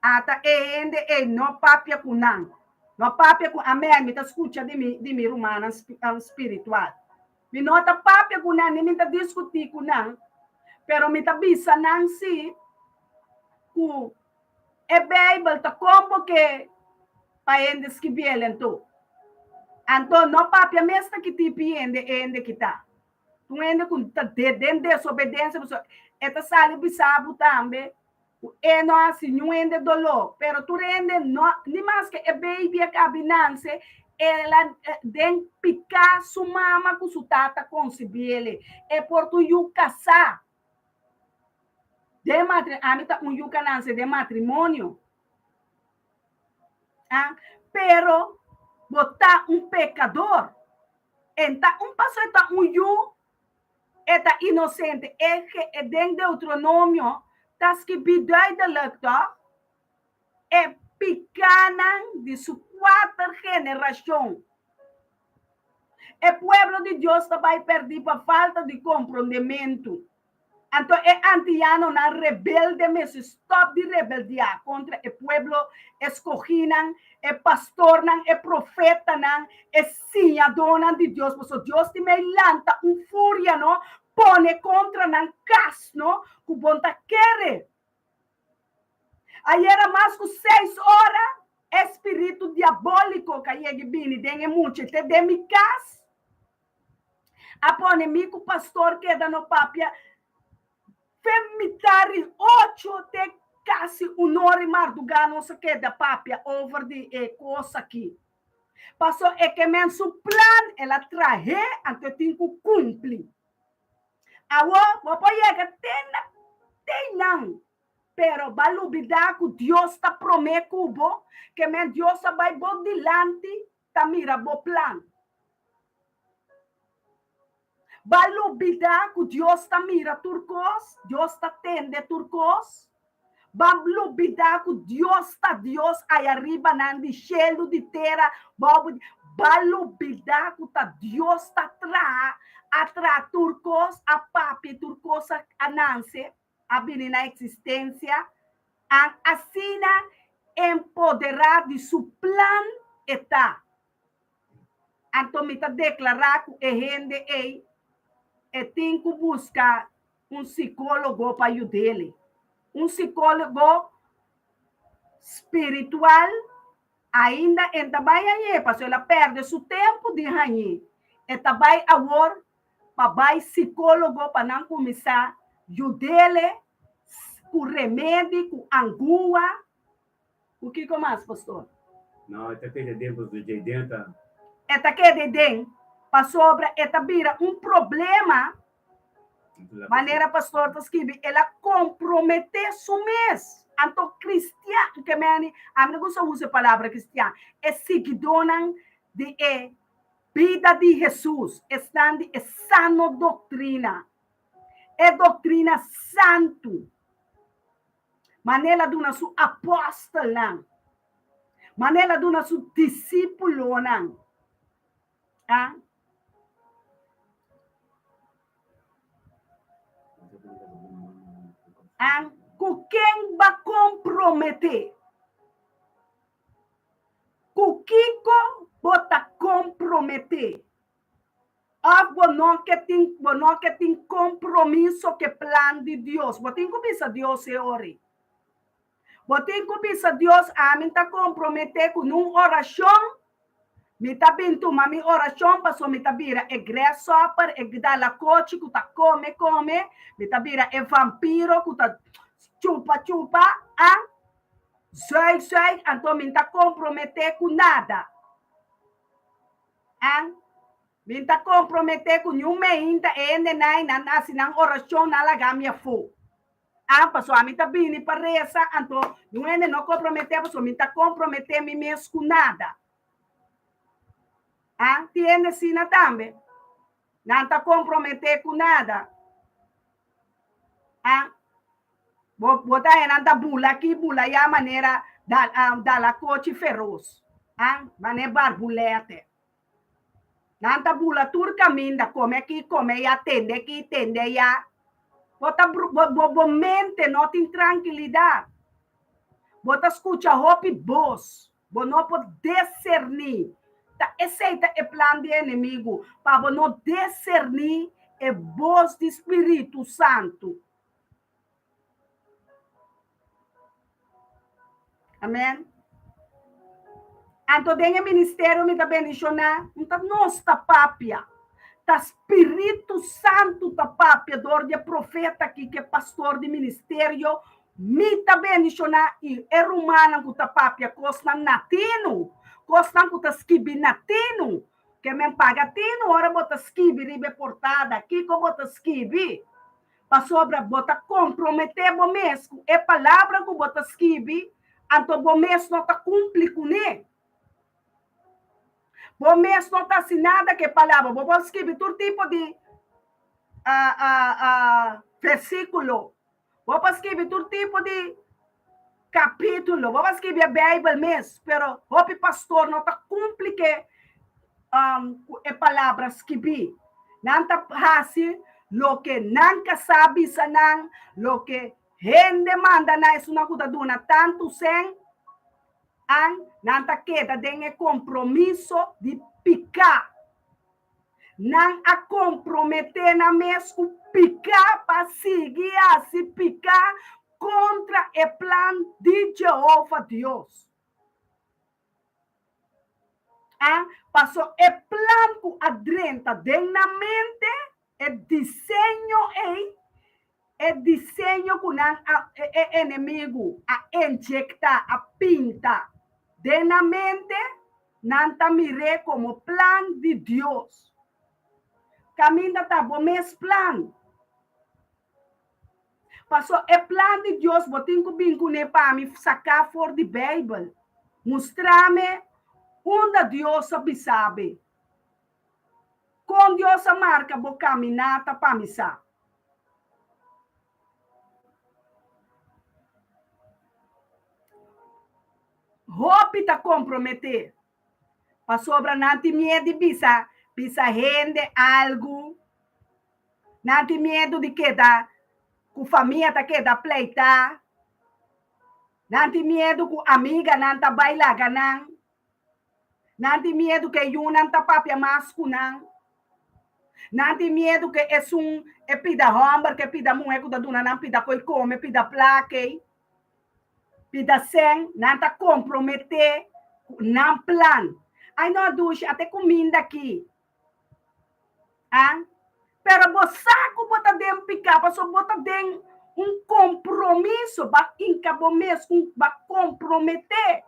Ata gente no papia kunan. No papia kun amém, me tá escuta de mi romana espiritual. Me nota papia kunan, nem me tá discutir kunan, pero me tá bisa nan si ku e Bíblia tá como que pa gente que vielen tu. Então no papia mesmo que te ende que tá. Tu ende com desobediência, esta sale bisabo também. E não assim, não ende dolor, pero tu rende não, nem mais que é baby a cabinance, ela den picar sua mama com sua tata com si biele, é por tu yu casar. De matrimônio, a mim tá yuca nance de matrimônio. Ah, pero botar pecador, então pastor tá yu, eta inocente, é que é dentro Deuteronômio, tas que bidai de lector é picana de sua quarta geração. O povo de Deus vai perder por falta de compreendimento. Então, é antiano na rebelde, mas stop de rebeldia contra o povo escolhido, é pastor, é profeta, é senhadona de Deus. Porque Deus te me lanta fúria, não? Pone contra nan casno que bonta querer. Aí era mais que 6 horas, espírito diabólico que aí vini dengue muito te de mi cas. Apone mi que o pastor queda no papia femitari 8 te quase hora mardugano se queda papia over de coisa aqui. Passou é que men su plan ela traje ante tinco cumprir. Agora, vou pegar tem não, pero balubida que Deus está prometendo que men Deus vai bom dilante, tá mira bo plan. Balubida que Deus está mira turcos, Deus está tende turcos. Balubida que Deus está Deus aí arriba nan de cielo de terra, balubida que tá Deus está atrás turcos, a papi turcos a nance, a vir na existência, a assina empoderar de seu plan está. Então, me está declarar que a gente tem que buscar psicólogo para ajudar. Psicólogo espiritual ainda em trabalho, porque ela perde seu tempo de ranhar. E trabalho agora para psicólogo para não começar a ajudar com remédio, com angua. O que mais, pastor? Não, até que dentro do de dentro. Eta que de dentro, para sobre, eta vira problema. Maneira, pastor, tá escreve, ela comprometer su mês. Então, cristiano, que a mim não usa a palavra cristiano, é seguidora de vida de Jesus, estão de sano doutrina. É doutrina santo. Maneira de nosso apóstolo, maneira de nosso discípulo, ah? Com quem vai comprometer? Com Kiko bota comprometer. Não que tem compromisso que plano de Deus. Você tem que pensar Deus é ore. Você tem que pensar Deus a mim tá comprometer com uma oração. Me tá bem uma minha oração para me tá vira grasshopper, dar la coche que tá come. Me tá vira vampiro que tá chupa, Zoi, então me tá comprometer com nada. Me tá comprometer com nenhuma ainda, na oração, na lagamia fo. Pessoal, me tá vindo para rezar, então, não comprometer, pessoal, me tá comprometer me mesmo com nada. Tiene sina também. Não tá comprometer com nada. Botar em anda bula aqui, bula aí a maneira da la coche feroz. Maneira barbulete. Nanta bula tur caminda, come ya, atende aqui, tende ya. Bota mente, não tem tranquilidade. Bota escuta hope boss. Bo não pode discernir. Tá, aceita o plano do inimigo. Para não discernir a voz do Espírito Santo. Amém? Então, dentro do ministério, me está bendicionando. Então, nós está papia. Tá Espírito Santo tá papia. Dor de profeta aqui, que é pastor de ministério. Me está bendicionando. E é romana que tá papia. Costa natino. Costa que tá esquibi natino. Que me paga tino. Ora, bota esquibi, ribe portada. Aqui, como bota esquibi. Para sobra, bota comprometer o mesmo. É palavra que bota esquibi. Então, o mesmo não está cumprindo com ele. O mês não está assinada que palavra. Vou escrever todo tipo de versículo. Vou escrever todo tipo de capítulo. Vou escrever a Bíblia mesmo. Pero o pastor não está cumprindo a palavra escrever. Não está fácil. Lo que nunca sabe sanan. Lo que gente manda na é uma coisa duna. Tanto sem não queda de compromisso de picar. Não a comprometer na mesmo picar para seguir a se picar contra o plano de Jeová Deus. Passou o plano que adrenta dentro da mente, o desenho que o inimigo a injectar, a pinta. Dentro da mente, não tá mire como plano de Deus. Caminha tá bom mesmo plano. Passou o plano de Deus, botem que vincular para me sacar fora da Bíblia. Mostrar-me onde Deus sabe. Com Deus a marca, vou caminhar para me saber. Hope tá comprometer. Para sobra não tem medo de bisa rende algo. Não tem medo de quedar com família tá quedar pleitar. Não tem medo com amiga não tá bailar ganang. Não tem medo que eu não tá papia masculino. Não tem medo que é pida hamburger, que pida mulher que tá dando não pida coi come, pida plaque. Pida sem, não está comprometer, não plano. Aí não ducha, até comida aqui. Pero você bota dentro picar, passou bota dentro compromisso, para incabo mesmo, para comprometer.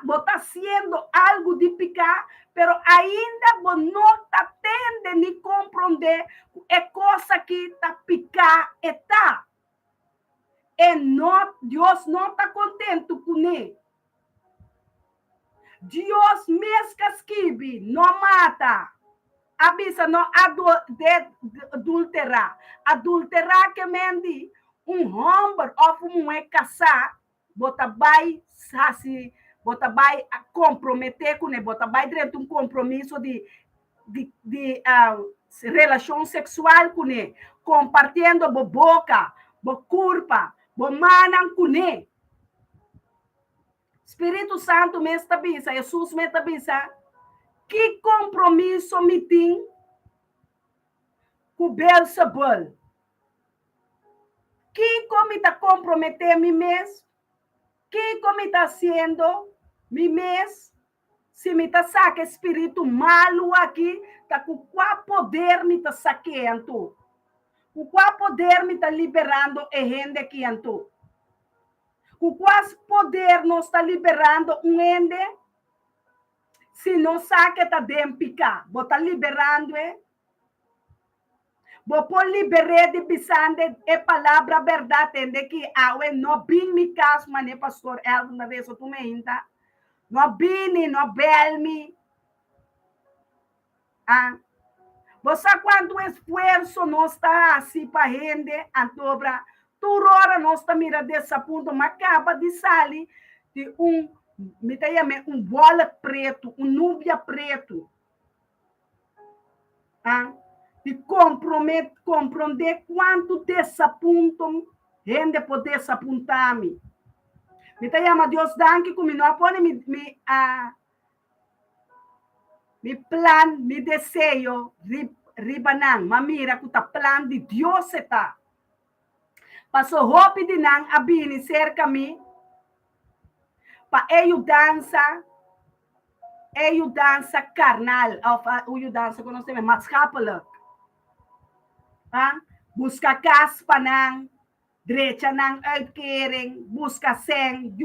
Bota sendo algo de picar, pero ainda não está tendo nem compreender é coisa que está picar e tá. Deus não está contente com ele. Deus mesmo que não mata. Avisa não adulterar. Adulterar que mendi homem ou mulher casar, bota vai comprometer com ele, bota vai direto compromisso de relação sexual com ele, compartilhando boca, curva. Bomanan kune. Espírito Santo me estabisa, Jesus me estabisa. Que compromisso me tem com Beelzebul? Que como está comprometer me mesmo? Que como está sendo me mesmo? Se me está saque espírito malo aqui, tá com qual poder me está saqueando? Com qual poder me está liberando a gente aqui, Anto? Com qual poder nos está liberando um ende? Se não sabe que está dentro picar, vou estar liberando, vou pôr liberar de pisande a palavra verdade, entende que não bem me caso, mas é pastor Elvin, na vez tu me ainda, não bem, não belme. Você quanto esforço não está assim para rende, antobra, tu hora não está mira desse ponto, mas acaba de sair de me tem bola preto, núbia preto. De compreender quanto desapontam, gente pode desapontar-me. Me tem Deus danke como não pode me plan, me desejo, ribanang, mamira que tá plan de Deus está. Passou hope de nang abini cerca me, pa dança carnal, ou dança que nós temos, maatschappelijk. Busca caspa nang, direita nang uitkering, busca seng,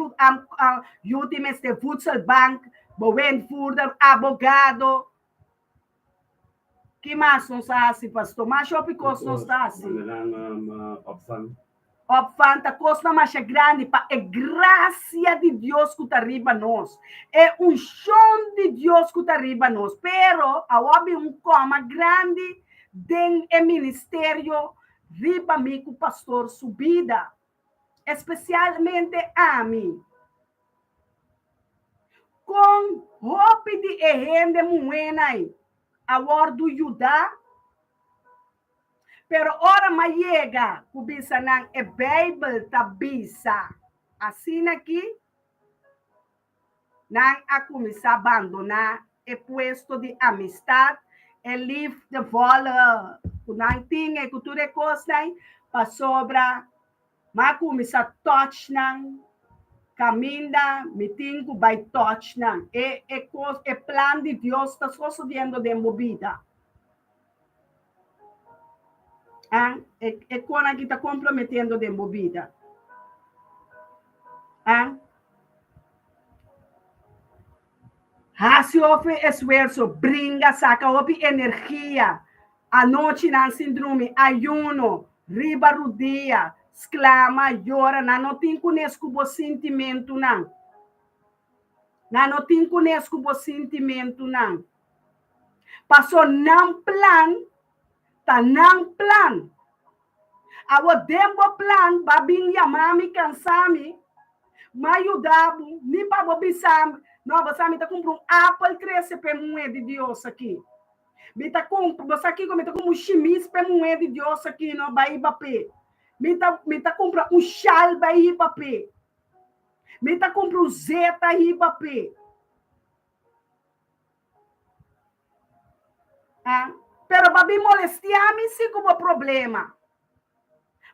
últimes de voedselbank, bewoordvoerder, abogado. Que mais não está assim, pastor? Mas o picos não está assim. Opfanta, coisa mais grande, pa é graça de Deus que está arriba nós. É chão de Deus que está arriba nós. Pero, há coma grande dentro do ministério, riba mim com o pastor subida. Especialmente a mim. Com hope de gente moena aí. A hora do Judá. Pero ora mais chega, kubisa nang e Bible tabisa. Assim aqui, nang a começar a abandonar o puesto de amistade, e livre de vola, nang tinha cultura coisa, para sobra, mas começar a touch nang, caminha, meeting com by touch nang, e plano de Deus está sucedendo de movida. É quando que está comprometendo de movida. Hace ofe esforço, brinca, saca ope energia. A noite não síndrome, ayuno, riba rodia, exclama, llora, não tem conosco o sentimento, não. Não tem conosco o sentimento, não. Passou não plan, tá não plan. Awo dembo plan, babing yamami kansami, mayudabo, ni pa bobisam, não, você tá comprando apple cresce pe moe de Deus aqui. Bita compra, você aqui como tá como chimis pe moe de Deus aqui, no baiba pe. Bita compra chal baiba pe. Bita compra zeta iba pe. Pero babi molestiami se como problema.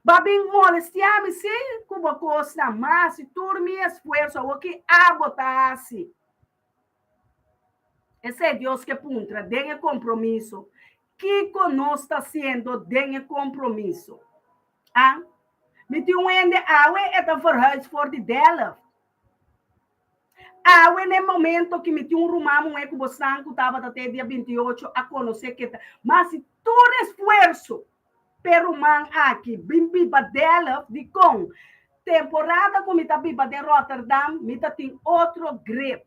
Babi molestiami se como coisa mais, turmi esforço o que abotasse. Esse é Deus que puntra, denha compromisso. Que conosco está sendo, denha compromisso. Me tem ende awe eta verhuis voor die delft. Awe no momento que me tinha rumamo que você estava até dia 28 a conhecer que mas se todo esforço pero man aqui bimbiba dela de com temporada como está biba de Rotterdam me tem outro grip.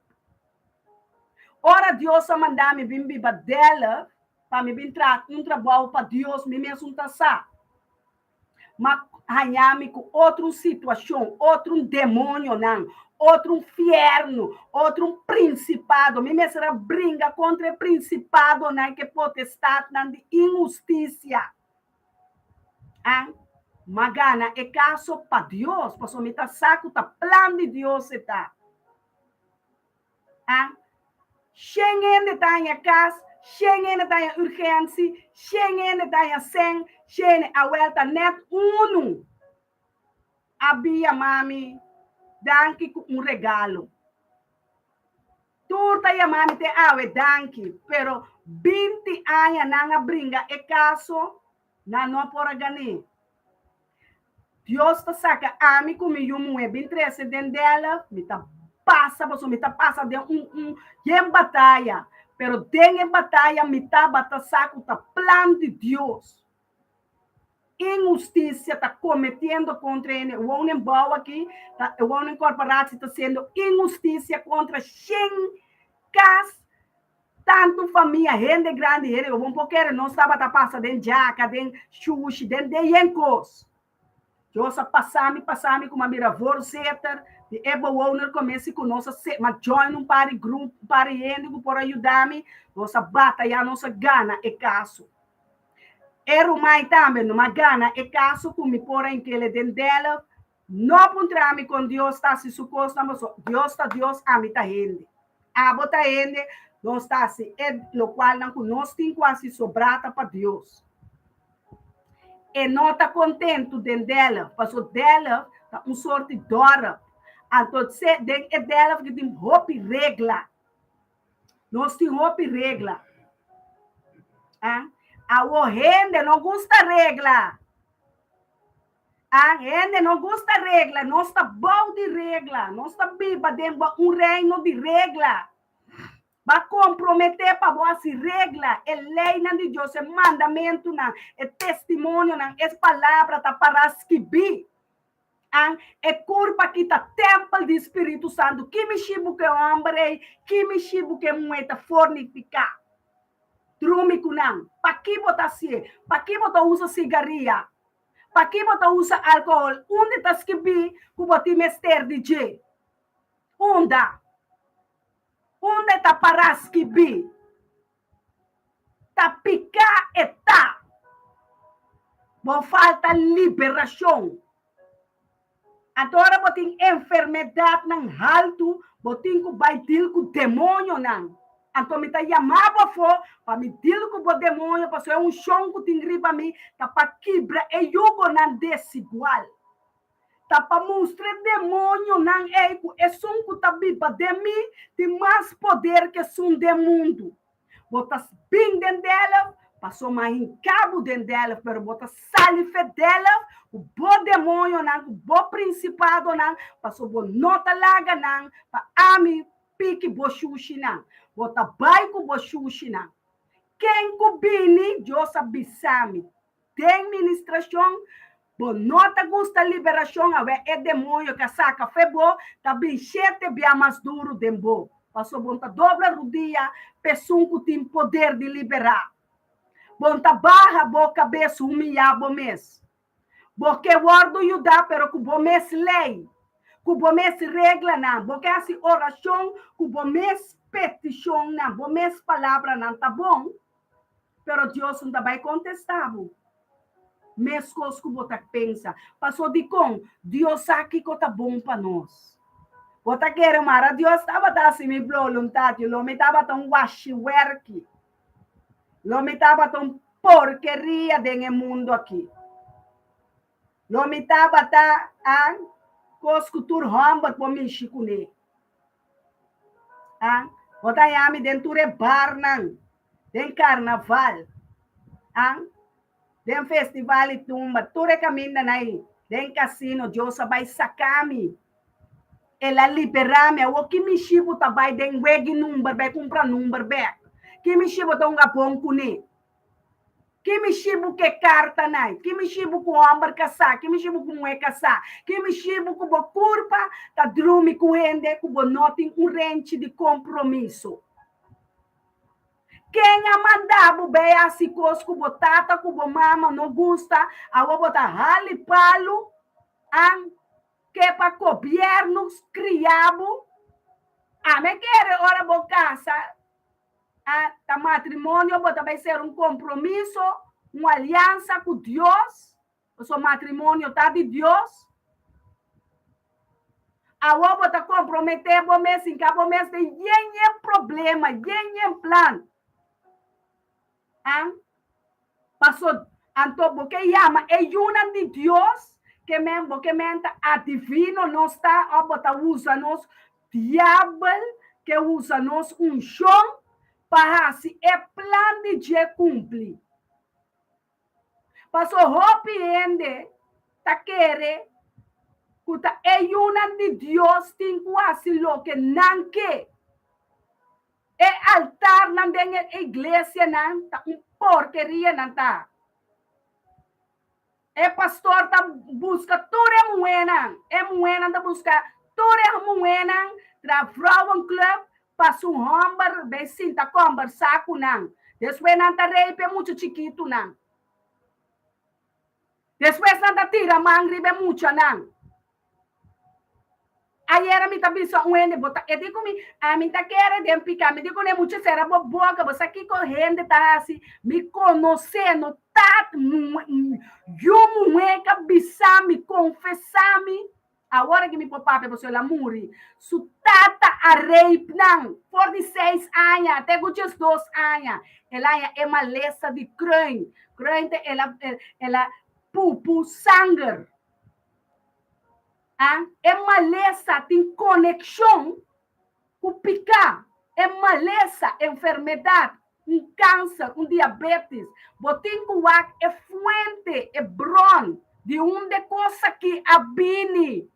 Ora Deus a mandar me bimbiba dela para me entrar trabalho para Deus me mesmo tá sa. Mas hanhame com outra situação, outro demônio não. Outro inferno, outro principado. Me será brinca contra o principado, né, que potestade de injustiça. Magana é caso para Deus, para o mita saco tá plano de Deus está. Xengen de tanha casa, xengen de tanha urgência, xengen de tanha sem, xengen a volta net uno. Abia mami danke com regalo. Turta ya mami te awe danke, pero 20 anos nanga bringa e caso na não por gani. Deus ta saca ami comigo mu e 13 dela, me ta passa, me ta passa de em batalha, pero den em batalha me ta bata saco ta plano de Deus. Injustiça está cometendo contra ele. O homem bom aqui, o homem corporativo está sendo injustiça contra 100 casas, tanto família, gente grande, ele, o bom porque não estava a passar dentro de jaca, dentro de xuxi, dentro de encos. Eu só passar-me com uma miravor, etc. De eba owner comece com nossa mas join um para grupo para ende por ajudar-me nossa batalha nossa gana é caso era mais também numa gana é caso com me por em que ele dela não encontrarme com Deus está se suposto mas Deus está Deus a mim tá ende a bota ende nós está se é lo qual não nós tem quase sobrata para Deus e não está contente dela passou dela tá sorte dora. Então, é dela que tem roupa e regla. Nós temos roupa e regla. A gente não gosta regla. A gente não gosta regla. Nós está bom de regla. Nós está viva dentro de reino de regla. Para comprometer para você regla. É lei de Deus, é mandamento, é testemunho, é palavra para escrever. É culpa que está templo do Espírito Santo. Que me chibo que homem, que me chibo que moeda fornificar. Drume com não. Para que você assim? Para que você usa cigarrilha? Para que você usa álcool? Onde está escrito que você mester de G? Onde? Onde está para escrever? Está picar e tá. Vou falta liberação. Agora botem enfermidade não alto, botem que vai dir com demônio não. Então me tá chamava for para me dir com o demônio, porque é um chão que tem riba mim, tá para quebrar e jogo não desigual. Tá para mostrar demônio não é som que tá viva de mim, tem mais poder que som do mundo. Botas bem dentro dela, passou mais em cabo dentro dela, pero botas salife dela, o bom demônio não, o bom principado não, passou bom nota larga não, para ami pique bochuchi não, bota baiko bochuchi não. Quem cubine, Deus abissame, tem ministração, bom nota gusta liberação, é demônio que saca febo, tá bichete bia mais duro dembo. Passou bom tá dobra rodia, pessoa que tem poder de liberar. Bom tá barra boa cabeça humilhar bom mês. Porque guardo ajudar, pero que bom mês lei. Que bom mês regla não. Porque assim oração, que bom mês petição não. Bom mês palavra não tá bom. Pero Deus não vai contestar. Mês coisas que você pensa. Passou de com, Deus aqui que tá bom para nós. Bota querer mara Deus estava assim me voluntário, lo me estava tão washi-work. Lo me estava tão porqueria dentro mundo aqui. Lo me estava tá a coscultura hamba por me chicune. Bota yami dentro de bar não, den carnaval. Den festival e tumba, tudo caminho aí, den casino, Deus vai sacar-me. Ela liberar-me, o que me chivo também den wegi número, vai comprar número, que me chivo tão gapão com ele. Que me chivo que carta nai, que me chivo com homem casar, que me chivo com mulher casar, que me chivo com a curva, tá drume com ende, com o notem um rente de compromisso. Quem a mandava bem assim coisa com o tata, com o mama, não gosta, a vou botar rali palo, que para governos criado, me quer ora boa casa, tá matrimônio, vai ser um compromisso, uma aliança com Deus, o seu matrimônio tá de Deus. A vou tá comprometer, vou mês em cabo mês, tem problema, plano. Passou, então, porque chama, é uma de Deus, que mesmo que menta adivino não está a botar usa nos diabo que usa nos chão para se é plano de Deus cumprir. Passou arrepiende tá querer que é uma de Deus tem quase lo que não que é altar na igreja não tá porqueria não tá. É pastor tá busca tudo é moena tá busca tudo é moena tra Frauen Club passa homem bem sim tá conversar com não depois não tá reipe muito chiquito não depois não tá tira mangri bem muito não Ayer mi tabi sa uende bota edi ko mi ta quer de picar me digo ne mucho será boboca você aqui correndo tá assim me conhecendo tá eu mueca bisa me confessar me agora que me papá você lá muri su tata a rei não 46 anos até os 2 anos ela é maleza de crânio ela pupu sangue. É maleza, tem conexão com o picar. É maleza, enfermidade, um câncer, um diabetes. Botem com é fuente, é bron, de onde coisa que abine.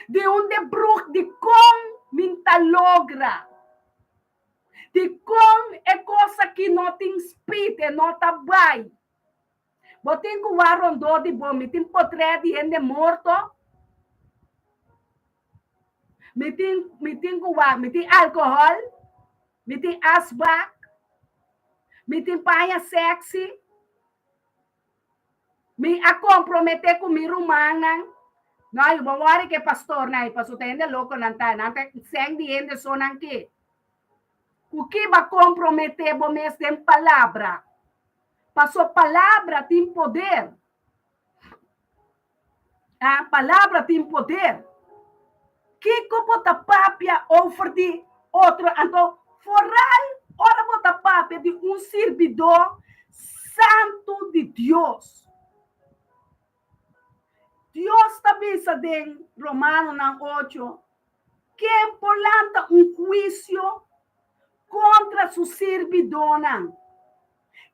De onde brux, de como minta logra. De como é coisa que não tem espírito, não tá bem. Botem com rondô de bom, me tem potré de gente morto. Me tem álcool, me tem asbac, me tem paia sexy, me a comprometer com mi rumana. Não, eu vou falar que pastor, não, pastor tem de louco não tá, não tem sem de só não que. O que vai comprometer bom mês tem palavra. Pastor, palavra tem poder. A palavra tem poder. Que bota papia oferta outro, então foral ora bota papia de um servidor santo de Deus. Deus avisa de Romano na 8 que planta um juízo contra su servidor,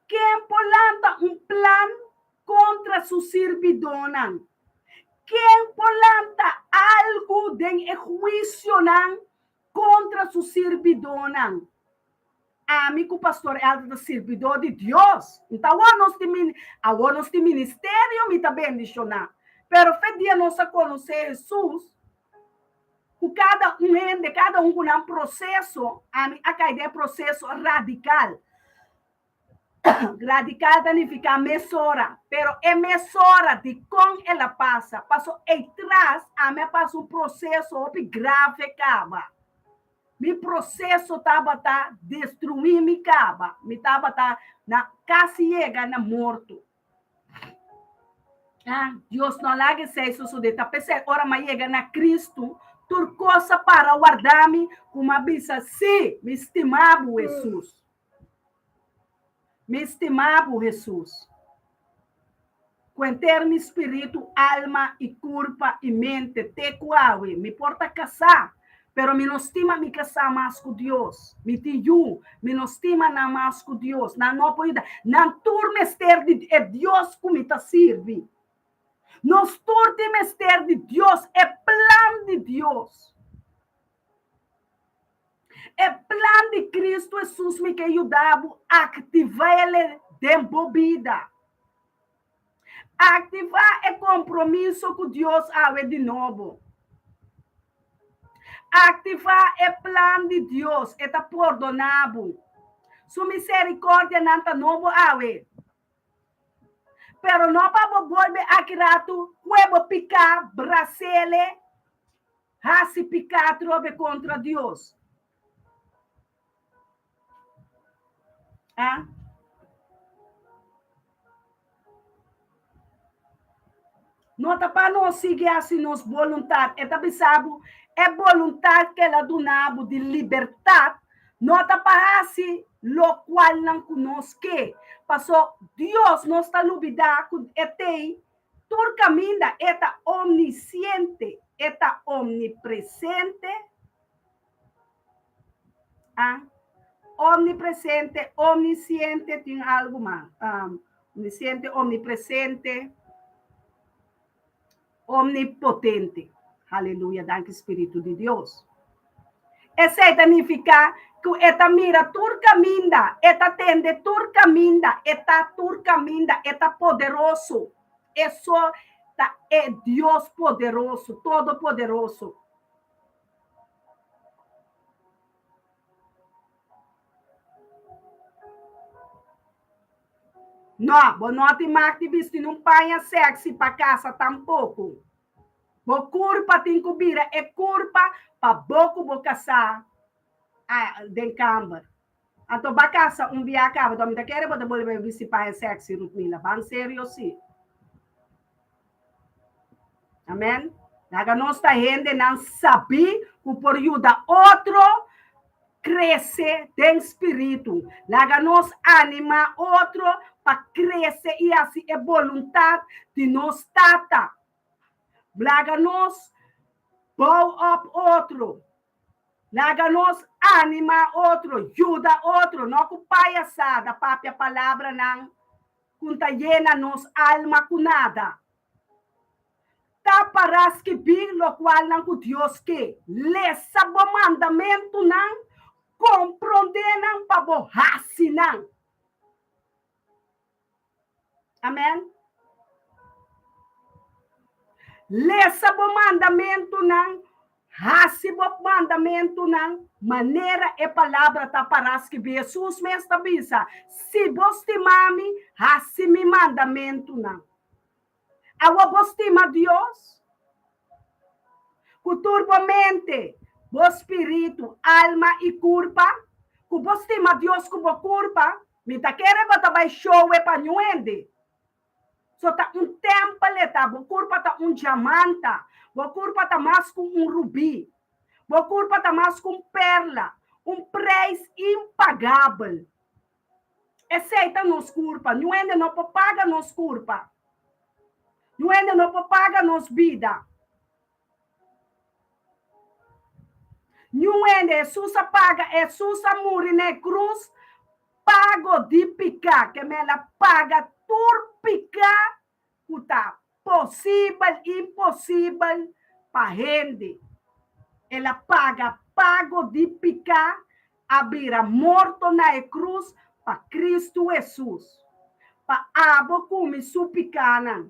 que planta um plano contra su servidor. Quem planta algo de juízo contra su servidor. Amigo pastor é o servidor de Deus. Então, agora nós temos ministério, me está bendicionando. Pero foi dia nós conhecer Jesus, cada um com um processo, a ideia é processo radical. Radical significa mesura, pero é mesura de como ela passa. Passou atrás, a mim passa um processo grave, caba. Meu processo estava a destruir minha caba. Me estava quase chega na morto. Deus não larga isso suceder. Pensei, ora, mas chega na Cristo, tudo coisa para guardar-me, como avisa, sim, me estimava Jesus. Me estimava Jesus. Com termo espírito, alma e corpo e mente, te cuave, me porta casar, pero me não estima me casar mais com Deus. Me tiu, me não estima mais com Deus. Não pode, não turmester de Deus como está serve. Nos turmester de Deus é plano de Deus. É plano de Cristo Jesus me que ajudava a ativar ele de bobida. Ativar é compromisso com Deus de novo. Ativar é plano de Deus, é perdonado. Sua misericórdia não está novo Pero não para volver a criato, huevo picar, bracele, hasi picar, trove contra Deus. Não está para não seguir assim nos vontade. É pensado, é vontade que ela donava de liberdade. Não está para assim, lo qual não conosco. Passou, Deus não está duvidando com ET. Todo caminho é omnisciente, é omnipresente. Omnipresente, omnisciente, tem algo mais. Omnisciente, omnipresente. Omnipotente. Aleluia, danke Espírito de Deus. Essa significa que esta mira turcaminda, esta tende turcaminda, esta turcaminda, esta poderoso. Isso é Deus poderoso, todo poderoso. Não te activista não paia sexy para casa tampouco. Bo curpa tem cubira, é curpa para boco bocasa den camber. Anto bacasa biacaba, então me quer botar boleh visipar é sexy rutmila, bang sério sim. Amém? Naga nós tá gente não sabe que por ajudar outro crescer em espírito. Naga nós anima outro para crescer e assim é vontade de nós tata. Naga nós bow up outro. Naga nós anima outro, ajuda outro. Não com palhaçada, papi a palavra não. Kunta llena nos alma com nada. Taparas que bem lo qual não com Deus que lesa bo mandamento não compreender não para bo hasi não. Amém? Lesa bo mandamento não hasi bo mandamento não maneira e palavra taparas que bem Jesus me estabisa. Se vos te mami hasi mi mandamento não. Awa vos estima Deus? Culturalmente, vos espírito, alma e culpa, que vos estima Deus com vos culpa, me tá querendo botar vai show e panhuende. So tá tempo tá, vos culpa tá diamante, vos culpa tá mais com rubi, vos culpa tá mais com perla, preço impagável. Aceita nos culpa, não ainda não paga nos culpa. Não ainda não paga nos vida. Não ainda Jesus paga, Jesus morre na cruz, pago de picar, que ela paga por picar, que tá possível, impossível, para gente. Ela pago de picar, abrir a morto na cruz, para Cristo Jesus. Para abo como supicana.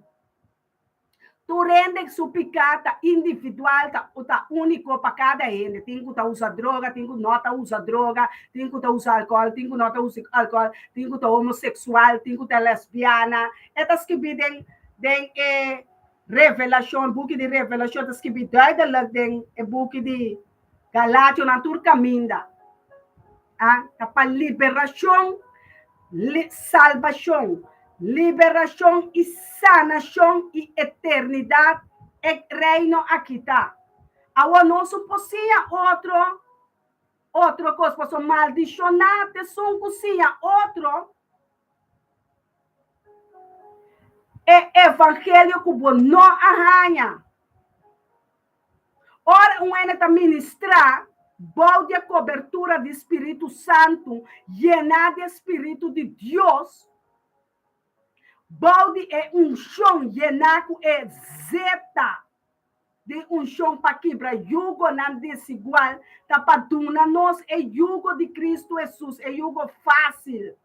Tu rende supicata individual, tá único para cada gente. Tem que usar droga, tem que não usar droga, tem que usar álcool, tem que não usar álcool, tem que homossexual, tem que lesbiana. Essas que bidem revelação, book de revelação, essas que bidem book de Galatio na turca minda. Para liberação, salvação. Liberação e sanação e eternidade é reino aqui tá. Agora não suposia outro coisa, posso maldicionar, são cozinha outro. É evangelho que não arranha. Ora, um ainda ministrar, balde a cobertura do Espírito Santo, llenar de Espírito de Deus. Balde é chão, llenaco é zeta de chão para quebrar jugo não desigual, tá para duna nós é jugo de Cristo Jesus, é jugo fácil.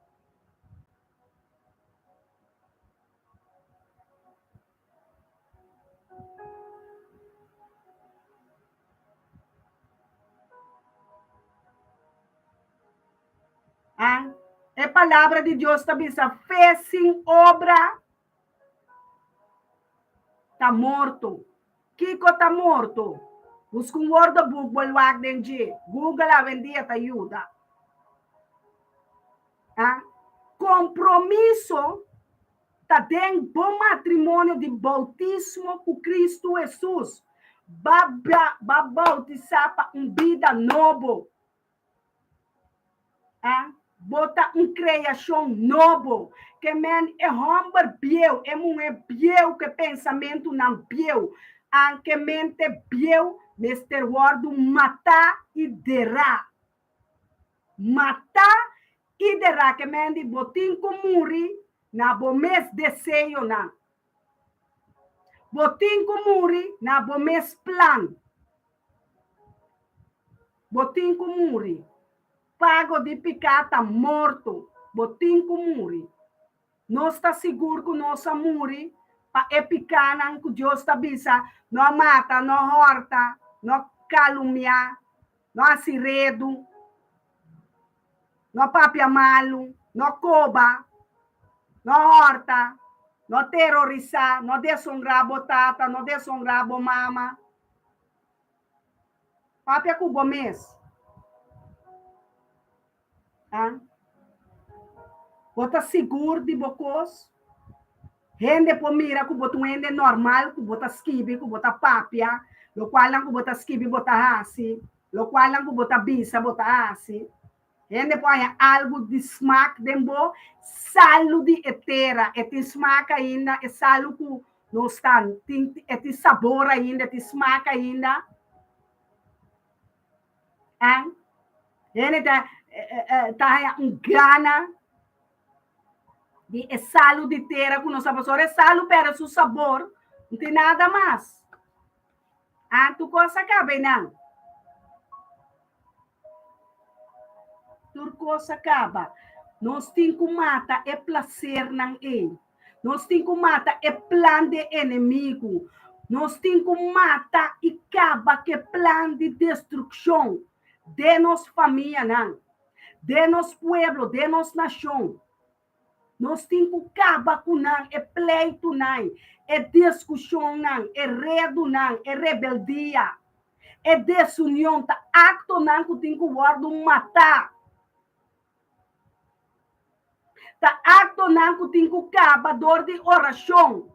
É palavra de Deus também, fez sem obra, tá morto. Kiko tá morto. Busca um workbook, bolwag dentro. Google a vendia te ajuda. Compromisso tá dentro bom matrimônio de bautismo com Cristo Jesus. Ba bautizar para vida novo. Bota criação novo. Que men é homem biel, é mulher biel que pensamento não biel. Anche mente biel, neste word matar e derá. Matar e derá, que men de botin kumuri na bomes desejo na. Botin kumuri na bomes plan. Botin kumuri. Pago de picata morto. Botin kumuri. Não está seguro que nossa muri para epicanan que Deus está bisa, não mata, não horta, não calumnia, não aciredo, não papia malo, não coba, não horta, não terrorizar, não desonrar tata, não desonrar mama. Papi é cubo mês. Bota seguro de bocos. Rende por mira que bota rende normal, que bota skibi, que bota papia, lo qual que bota skibi, bota hasi, lo qual que bota bisa, bota hasi. Rende põe algo de smack dembo, salo de etera, eti smack ainda, é salo que não está, eti sabor ainda, eti smack ainda. Rende tá gana de salo de terra com nossa pessoa, é salo para seu sabor, não tem nada mais. Tu coisa cabe não. Tu coisa acaba. Nós temos que matar é prazer não é. Nós temos que matar é plano de inimigo. Nós temos que matar e acaba que plano de destruição de nossa família não, de nosso povo, de nossa nação. Nós temos que acabar com não, é pleito não, é discussão não, é redo não, é rebeldia, é desunião, tá acto não que tem que guardar matar. Tá acto não que tem que acabar dor de oração.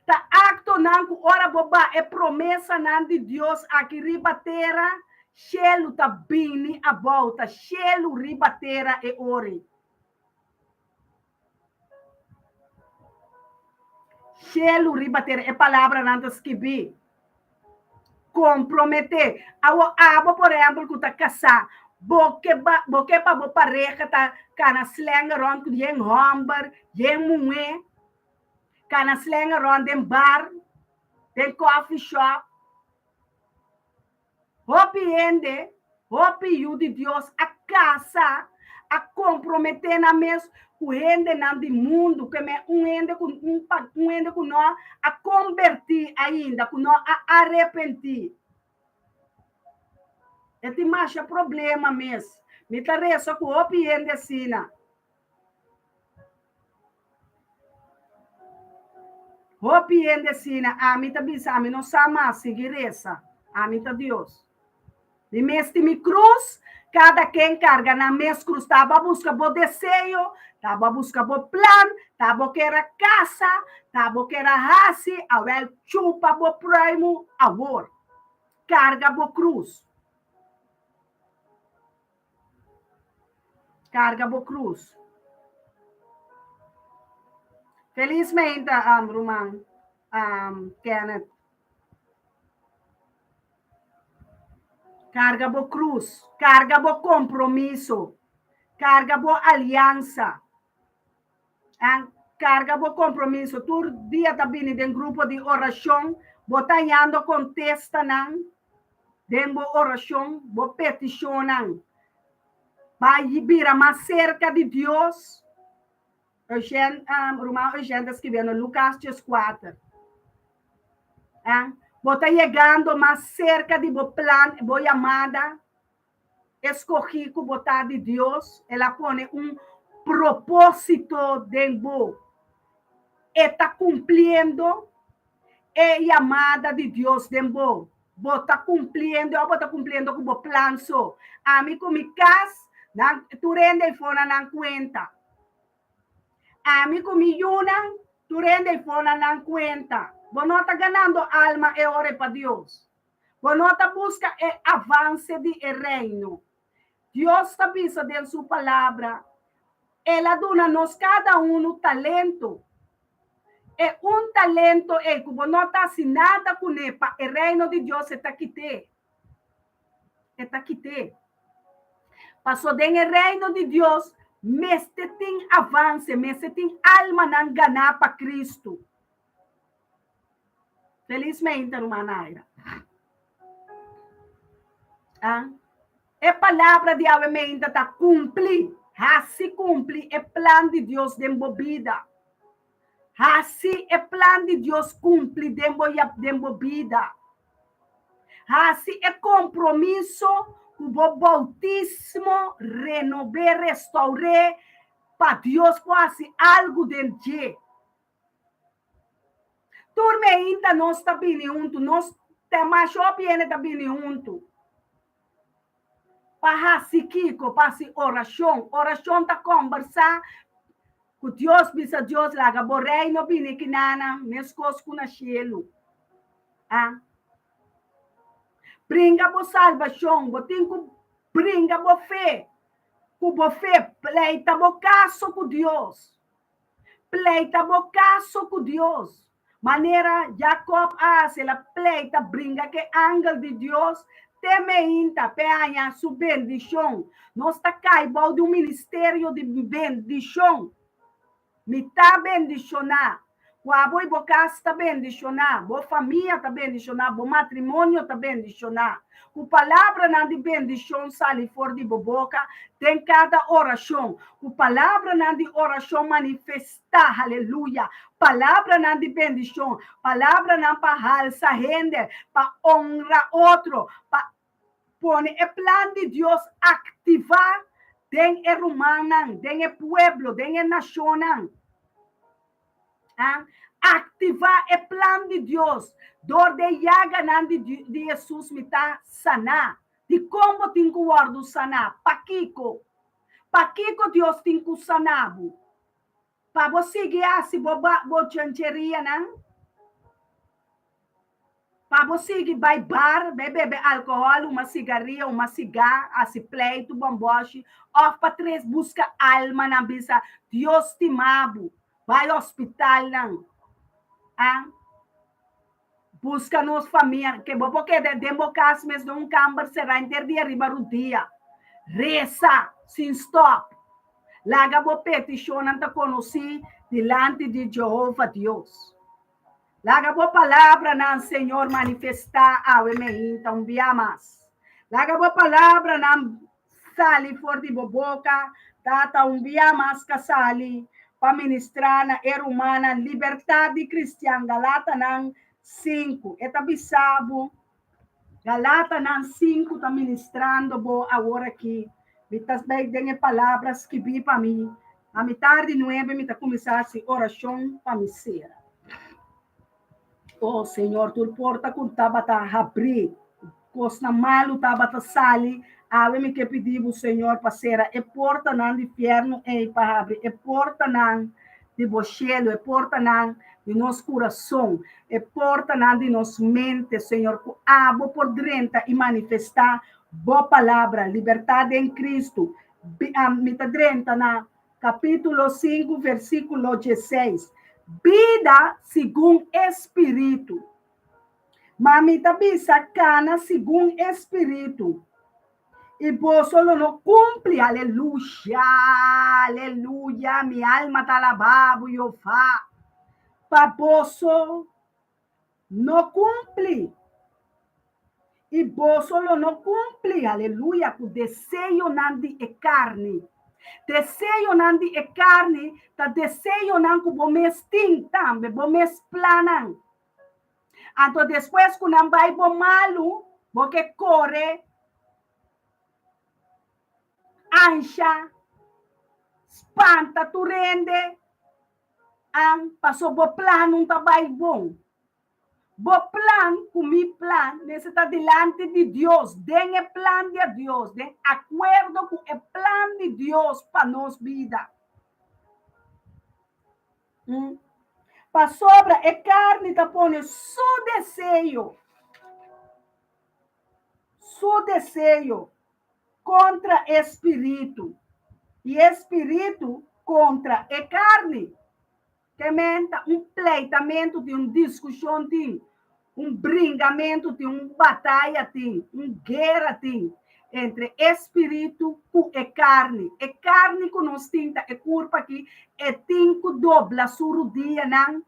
Tá acto não que ora boba é promessa não de Deus aqui ribatera. Chelo tá bini a volta, chelo ribatera e ore. Chelo ribatera é palavra nantas que vi. Comprometer. Abo, por exemplo, que tá casar. Boque pa bo pareja tá cana slenga ron que yen homber, yen mué. Cana slenga ron den bar, den coffee shop. Hopi you de Deus a casa, a comprometer na mes com ende na de mundo, que me ende com nós a convertir ainda, com nós a arrepentir. Esse mais é problema mesmo. Me tarei só com hopi ende assim. Hopi ende assim, a mim tá bisa, a mim não sabe mais seguir essa. A mim tá Deus. De mestre cruz, cada quem carga na mesma cruz, estava a buscar o desejo, estava a buscar o plano, estava a querer casa, estava a querer raça, a chupa o primo, amor. Carga a cruz. Carga a cruz. Felizmente, Roman, Kenneth, carga bo cruz, carga bo compromisso, carga bo aliança, carga bo compromisso. Tu dia tá vindo de grupo de oração, botando contesta não, dembo oração, bo petição não, vai vir mais cerca de Deus. Romão Eugênio escrevendo Lucas 4. Bota chegando mais cerca de bo plano, bo chamada, escolhi que botar de Deus, ela põe propósito dentro, está cumprindo a chamada de Deus dentro, bota cumprindo com o plano só. A mim com minha casa, tu rende fora na conta. A mim com minha yuna, tu rende fora na conta. Você não está ganhando alma e ore para Deus. Você não está buscando o avance do reino. Deus está pensando em sua palavra. Ela dá-nos cada um talento. E talento é que você não está assinado com ele. O reino de Deus está aqui. Está aqui. Passou dentro do reino de Deus, mas tem avance, mas tem alma não ganhar para Cristo. Felizmente, irmã Naira. A palavra de avementa está cumprir. Se cumpre o plano de Deus dentro da vida. Se o plano de Deus cumpre dentro da vida. Se é compromisso com o bautismo, renovar, restaurar para Deus fazer algo dentro de. Turma ainda nós está bem junto, nós temos shopping está bem junto. Para Kiko, para oração está conversar com Deus, bisa Deus laga borei no bini kinana, mescos com na cielo. Ah. Bringa bo salvação, botinho bringa bo fé. Com bo fé, pleita bo caso com Deus. Pleita bo caso com Deus. Maneira Jacob hace la pleita bringa que ángel de Deus temeinta peanha su bendição. Nós está caibo do ministério de bendição. Me tá bendicionar. Quabo e boca está bendicionar. Boa família está bendicionar. Bom matrimônio está bendicionar. Com palavra na de bendição sale fora de boca. Tem cada oração. Com palavra na de oração manifestar. Aleluia. Palavra na de bendição. Palavra na para alça rende. Para honrar outro. Para pôr o plano de Deus ativar. Den é romana. Den é pueblo. Den é nação. Ativar o plano de Deus. Dor de yaga de Jesus me tá sanar. De como tem que guardar sanar. Paquico Deus tem que sanar. Para você guiar se bo chancheria, não? Para você que vai bar, beber álcool, uma cigarrinha, uma cigarra, assim pleito, bomboche, ou para três busca alma na bisa. Deus te mabo. Vai ao hospital, não. Busca nos família, que porque de democas mesmo um camber será interdia riba dia. Reza, sem stop. Laga bo petição anta conheci delante de Jeová Deus. Laga bo palavra na Senhor manifestar ao me então biamas. Laga bo palavra na sali for de boboca, tata biamas kasali. Para ministrar na era humana, liberdade cristã, Galata ng 5. Eta bisabo, Galata ng 5 está ministrando bo agora aqui. Mitas bem dengue palavras que vi para mim. A metade de 9, me está começar a oração para me ser. Oh, Senhor, tu porta com tabata abrir. Costa malo tabata sali. Ave-me que pedimos, Senhor, para ser e porta não de inferno e para abrir, e porta não de bochelo, e porta não de nosso coração, e porta não de nossa mente, Senhor, que abo por dentro e manifestar boa palavra, liberdade em Cristo. Mita dentro na capítulo 5, versículo 16. Vida segundo Espírito. Mamita bisa cana segundo Espírito. E vos solo no cumple, aleluya, aleluya, mi alma está alabado, Jehová. Paposo no cumple. E vos solo no cumple, aleluya, com desejo nandi e carne. Desejo nandi e carne, tá desejo nan com bomes ting tambe, bomes planan. Então depois que não vai bom malo, porque corre, ancha, espanta, tu rende, passou bo plano, não tá bom. Bo plan, com mi plan, necessita delante de Deus, den o plan de Deus, den acordo com o plan de Deus para nossa vida. Para sobra, a carne tá pondo seu desejo contra espírito e espírito contra a carne. Que menta pleitamento de discussão tem, bringamento tem, batalha tem, guerra tem entre espírito e carne. E carne que nós temos é corpo aqui, é tem que dobrar sua dia não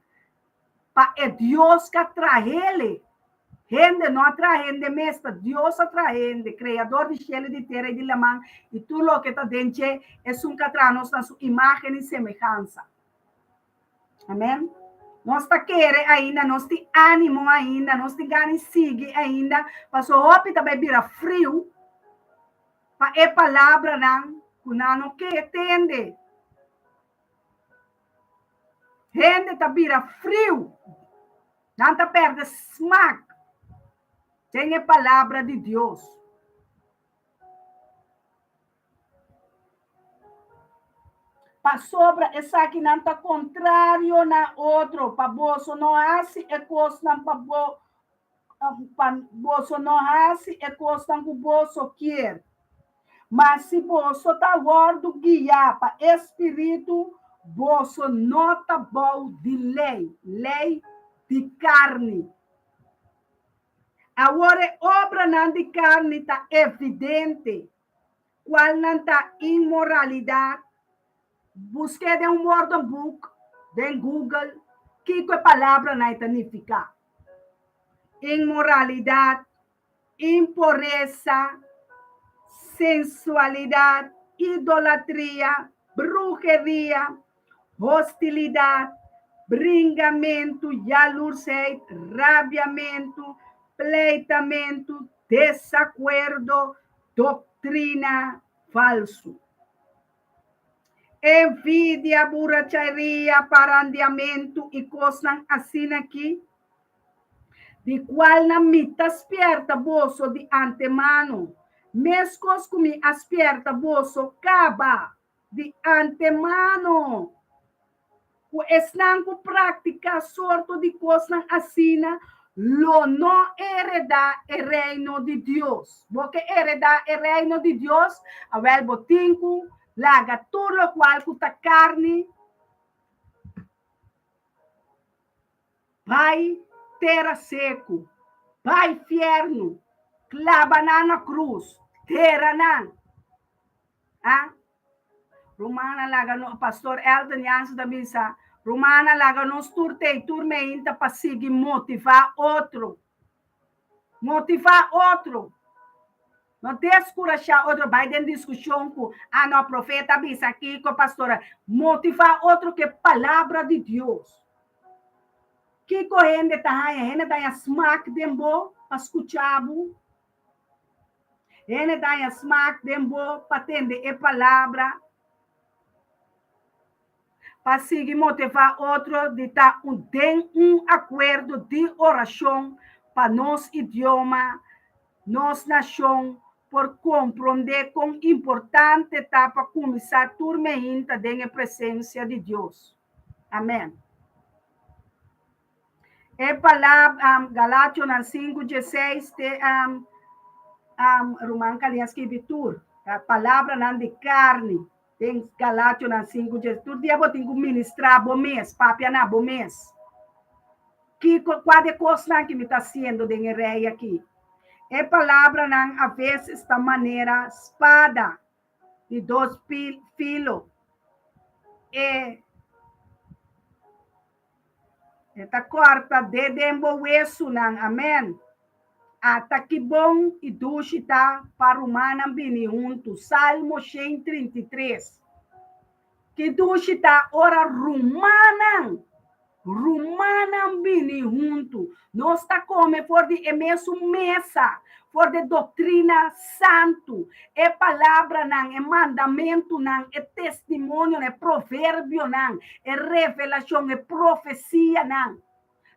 para Deus que atrai ele. Gente não atrai gente mesmo, Deus atrai gente, criador de céu e de terra e de lamang, e tudo o que está dentro é um que atrai nós na sua imagem e semelhança. Amém? Nós está querendo ainda, nós tem ânimo ainda, nós tem ganas de seguir ainda, mas o hopi também vira frio, para a palavra não que entende. Gente tá vira frio. Não tá perde smack. Tem a palavra de Deus. Para sobra essa aqui não tá contrário na outro. Para bolso não hace é coisa para bolso não hace é coisa que o bolso quer. Mas se bolso tá gordo guiar para espírito, bolso não tá bom de lei de carne. Agora, obra não de carne está evidente. Qual não está imoralidade? Busque de word book, de Google, que a palavra não significa. Imoralidade, impureza, sensualidade, idolatria, brujeria, hostilidade, bringamento, jalurcei, rabiamento, pleitamento, desacordo, doutrina falso. Envidia, borracharia, parandeamento e coisas assim aqui, de qual não me aspierta bolso de antemano, mesmo que me aspierta bolso caba de antemano. O esnanco prática sorto de coisas assim, lo no hereda el reino de Dios. Porque hereda el reino de Dios, a ver, botinco, laga todo lo cual cuta carne, pai terra seco, pai fierno, clava na cruz, terra nan. Ah? Romana laga no pastor Elton Jansen da misa. Romana laga nos turmeinta para seguir motivar outro. Motivar outro. Não descurachar outro, vai em discussão com a profeta bisa aqui com a pastora. Motivar outro que é palavra de Deus. Que corrente tá aí, ainda tá em smack dembo para escuchar. Ainda tá em smack dembo para atender a palavra. Para seguir motivar outro de estar tem acordo de oração para nosso idioma, nossa nação, por compreender quão importante está para começar a turmenta da presença de Deus. Amém. É palavra, Galátios 5:16, Romano que escrevitura, a palavra não de carne. Tem Galátios 5:16. Todo dia eu tenho que ministrar bom mês, papia na bom mês. Que qual é a coisa que me está sendo de rei aqui? É palavra não a vezes da maneira espada de dois filos. Esta corta de demboeço não, amém. Até que bom e duchita para o humano bini junto. Salmo 133. Que duchita ora rumana bini junto. Nós está come for de mesmo mesa, for de doutrina santo. É palavra não, é mandamento não, é testemunho, é provérbio não, é revelação, é profecia não.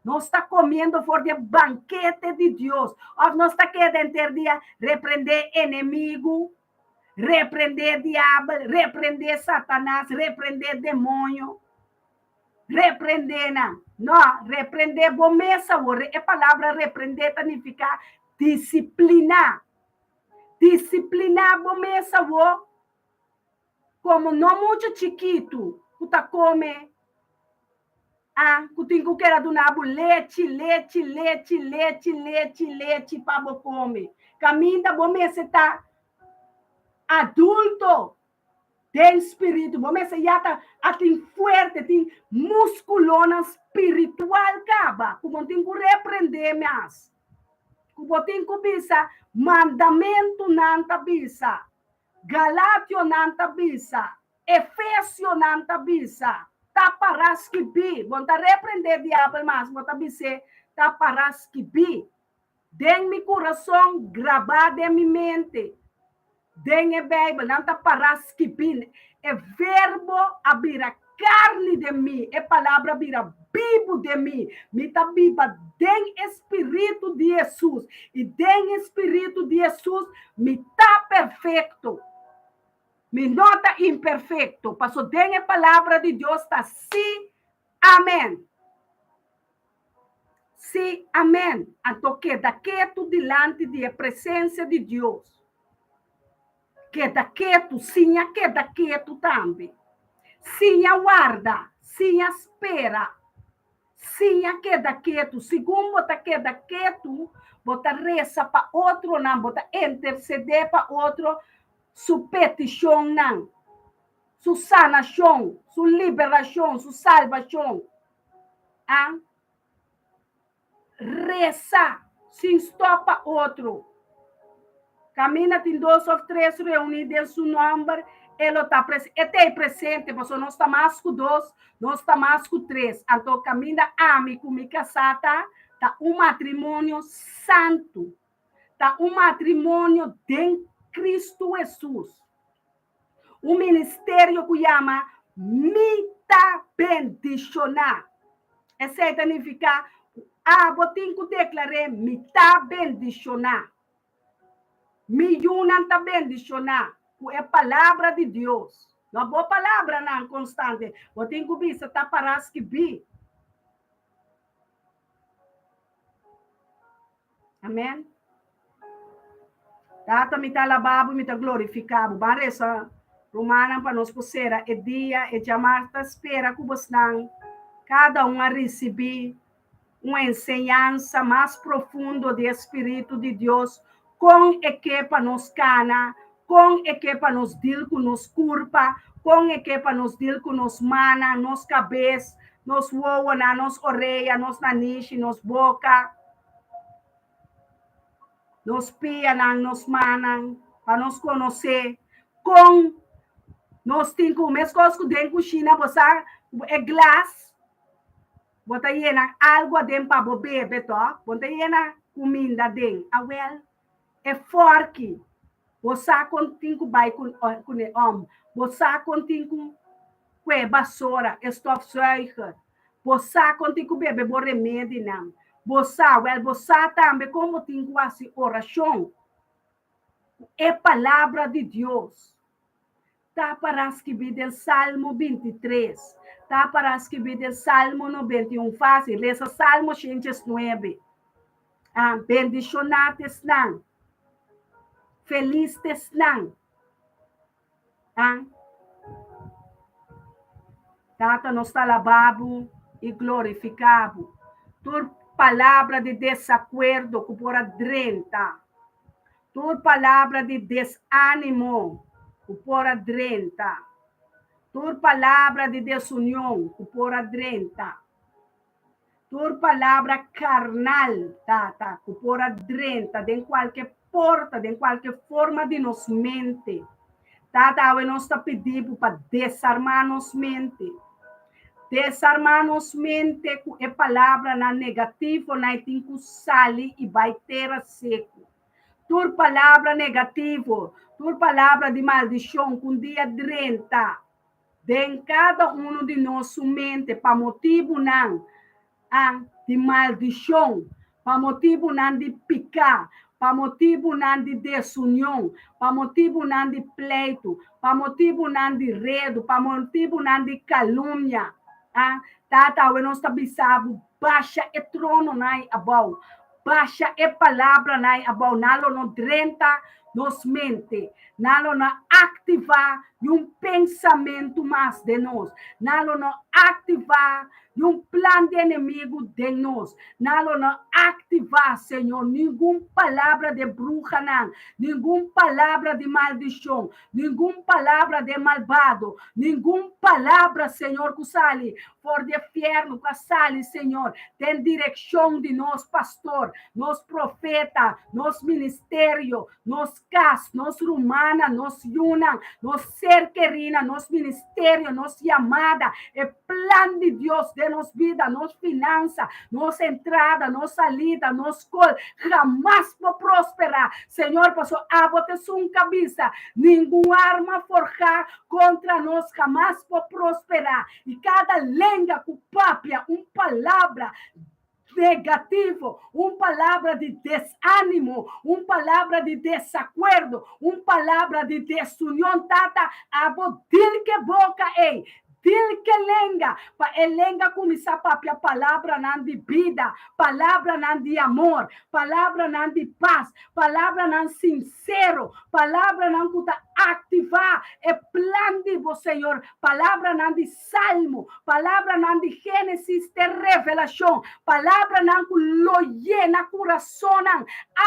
Nós está comendo por de banquete de Deus. Nós está querendo ter dia repreender inimigo, repreender diabo, repreender Satanás, repreender demônio, repreender não, repreender bomessa, a palavra repreender significa disciplinar. Disciplinar bomessa, como não muito chiquito, tu tá come que era do nabo leite para comer. Caminho da bom você tá adulto, tem espírito, bom você já tá tem forte, tem musculona espiritual caba, como tem que repreender mais. Como tem que bisa mandamento não tá bisa, Galatio não tá bisa, Efésio não tá bisa. Taparaskibi, bonta repreender diabo mas bonta bise taparaskibi. Den mi coração gravado em minha mente. Den a Bíblia não taparaskibi. É verbo abrir carne de mim, a palavra vira vivo de mim, me tá viva den Espírito de Jesus, e den Espírito de Jesus me tá perfeito, me nota imperfeito, passou den a palavra de Deus tá sim, amém. Sim, amém. Então, queda quieto diante da presença de Deus. Queda quieto, sim, queda quieto também. Sim, guarda, sim, espera. Sim, queda quieto. Segundo você queda quieto, você reza para outro, não, você interceder para outro, sua petição, não. Sua sanação, sua liberação, sua salvação. Ah? Reza, sem estopa outro. Camina tem 2 ou 3 reunidos em seu nome, ele está presente. Ele presente, você não está mais com 2, não está mais com 3. Então, camina amigo, me casata, está matrimônio santo. Está matrimônio de Cristo Jesus. Ministério que chama Mita Bendicionar. Esse significa vou ter que declarar me tá bendicionar. Me una tá bendicionar. É a palavra de Deus. Não é boa palavra, não, constante. Vou ter que ver se tá para que vi. Amém? Tata me tá lavado, me tá glorificado. Baressa, Romana, para nós possera, é dia, é chamar, tá espera que você não. Cada um a receber uma enseñança mais profunda do Espírito de Deus, com equipa nos cana, com equipa nos dil com nos curpa, com equipa nos dil com nos mana, nos cabeça, nos voa, nos orelha, nos nariz, nos boca, nos pia, nos mana, para nos conhecer, com nos tinco, mes coisas que dentro da China, você é glass, bota llena algo dentro para beber, bota llena comida dentro. Well, é forte. Você continua com o você continua com a vassoura, estofzuiger. Você continua beber o remédio, não. Você também, como tem quase oração, é palavra de Deus. Tá para escrever do Salmo 23. Tá para escrever do Salmo 91. Fácil. Lesa Salmo 109. Bendicionates não. Felizes não. Tata nos está lavado e glorificado. Tua palavra de desacordo que por adrenta. Tua palavra de desânimo que por adrenta. Tua palavra de desunião que por adrenta. Tua palavra carnal, tata, que por adrenta, de qualquer porta, de qualquer forma de nos mente. Tata, nós está pedindo para desarmar nos mente. Desarmar nos mente com a palavra na negativo, na tem que sali e vai ter seco. Tua palavra negativo, tua palavra de maldição, com dia 30, de cada um de nós mente, para motivo não de maldição, para motivo não de picar, para motivo não de desunião, para motivo não de pleito, para motivo não de redo, para motivo não de calúnia. Tata, nós está bisabo, baixa e trono nai abau, baixa e palavra nai abau, nalo no 30 nos mente, nalo no ativar pensamento mais de nós, nalo no ativar plano de inimigo de nós, nalo no ativar, Senhor, nenhuma palavra de bruxa, não, nenhuma palavra de maldição, nenhuma palavra de malvado, nenhuma palavra, Senhor, que sale for de inferno, que sale, Senhor, tem direção de nós, pastor, nós profeta, nós ministério, nós cas, nós romana, nós yuna, nós ser que reina, nos ministério, nos chamada, é plano de Deus de nos vida, nos finança, nos entrada, nos salida, nos col, jamais vou prosperar. Senhor, pastor, abote sua cabeça, nenhuma arma forjar contra nós jamais vou prosperar. E cada lenga com papia, palavra negativo, palavra de desânimo, palavra de desacordo, palavra de desunião, tata, abotil que boca, ei. Dil que lenga, pa elenga começar a palavra não de vida, palavra não de amor, palavra não de paz, palavra não sincero, palavra não que ativar é plano de você, Senhor, palavra não de salmo, palavra não de Gênesis de revelação, palavra não que lo llena coração,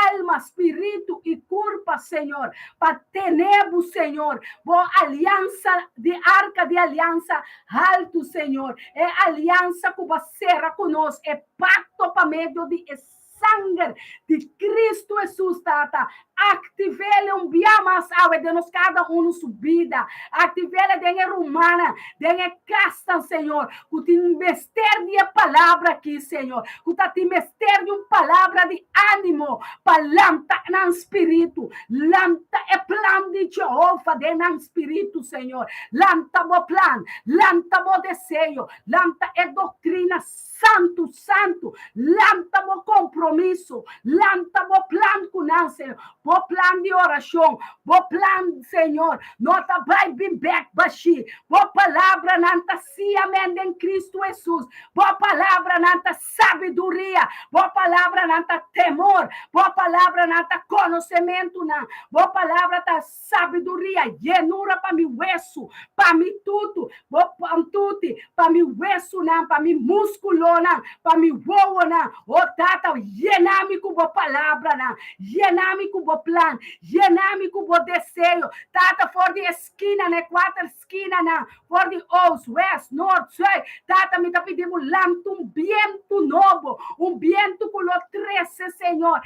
alma, espírito e corpo, Senhor, para tenebro, Senhor, boa aliança de arca de aliança alto, Senhor, é aliança que você conosco, é pacto para meio de sangue de Cristo Jesus, tata. Active-lhe biamas água de nós cada subida. Active-lhe dentro humana, dentro casta, Senhor. Que te investir de palavra aqui, Senhor. Que te investir de palavra de ânimo. Palavra no espírito. Lanta é plano de Jeová dentro do espírito, Senhor. Lanta bo plan. Lanta bo desejo. Lanta é doutrina santo, santo. Lanta bo compromisso. Lanta bo plan com nós, Senhor. Bo plan de oração, bo plan, Senhor, nota vai be back baixi, bo palavra nanta se amém em Cristo Jesus, bo palavra nanta sabedoria, bo palavra nanta temor, bo palavra nanta conhecimento, bo palavra nanta sabedoria, llenura para mi hueso, para mi tudo, bo tudo, para mi hueso, para mi músculo, para mi voo, o tata, llename com bo palavra, llename com bo plan, llename com bo desejo, tata for de esquina, né, 4 esquinas, né, for de oeste, west, norte, sul, tata me tá pedindo um viento novo, viento com lo 13, Senhor.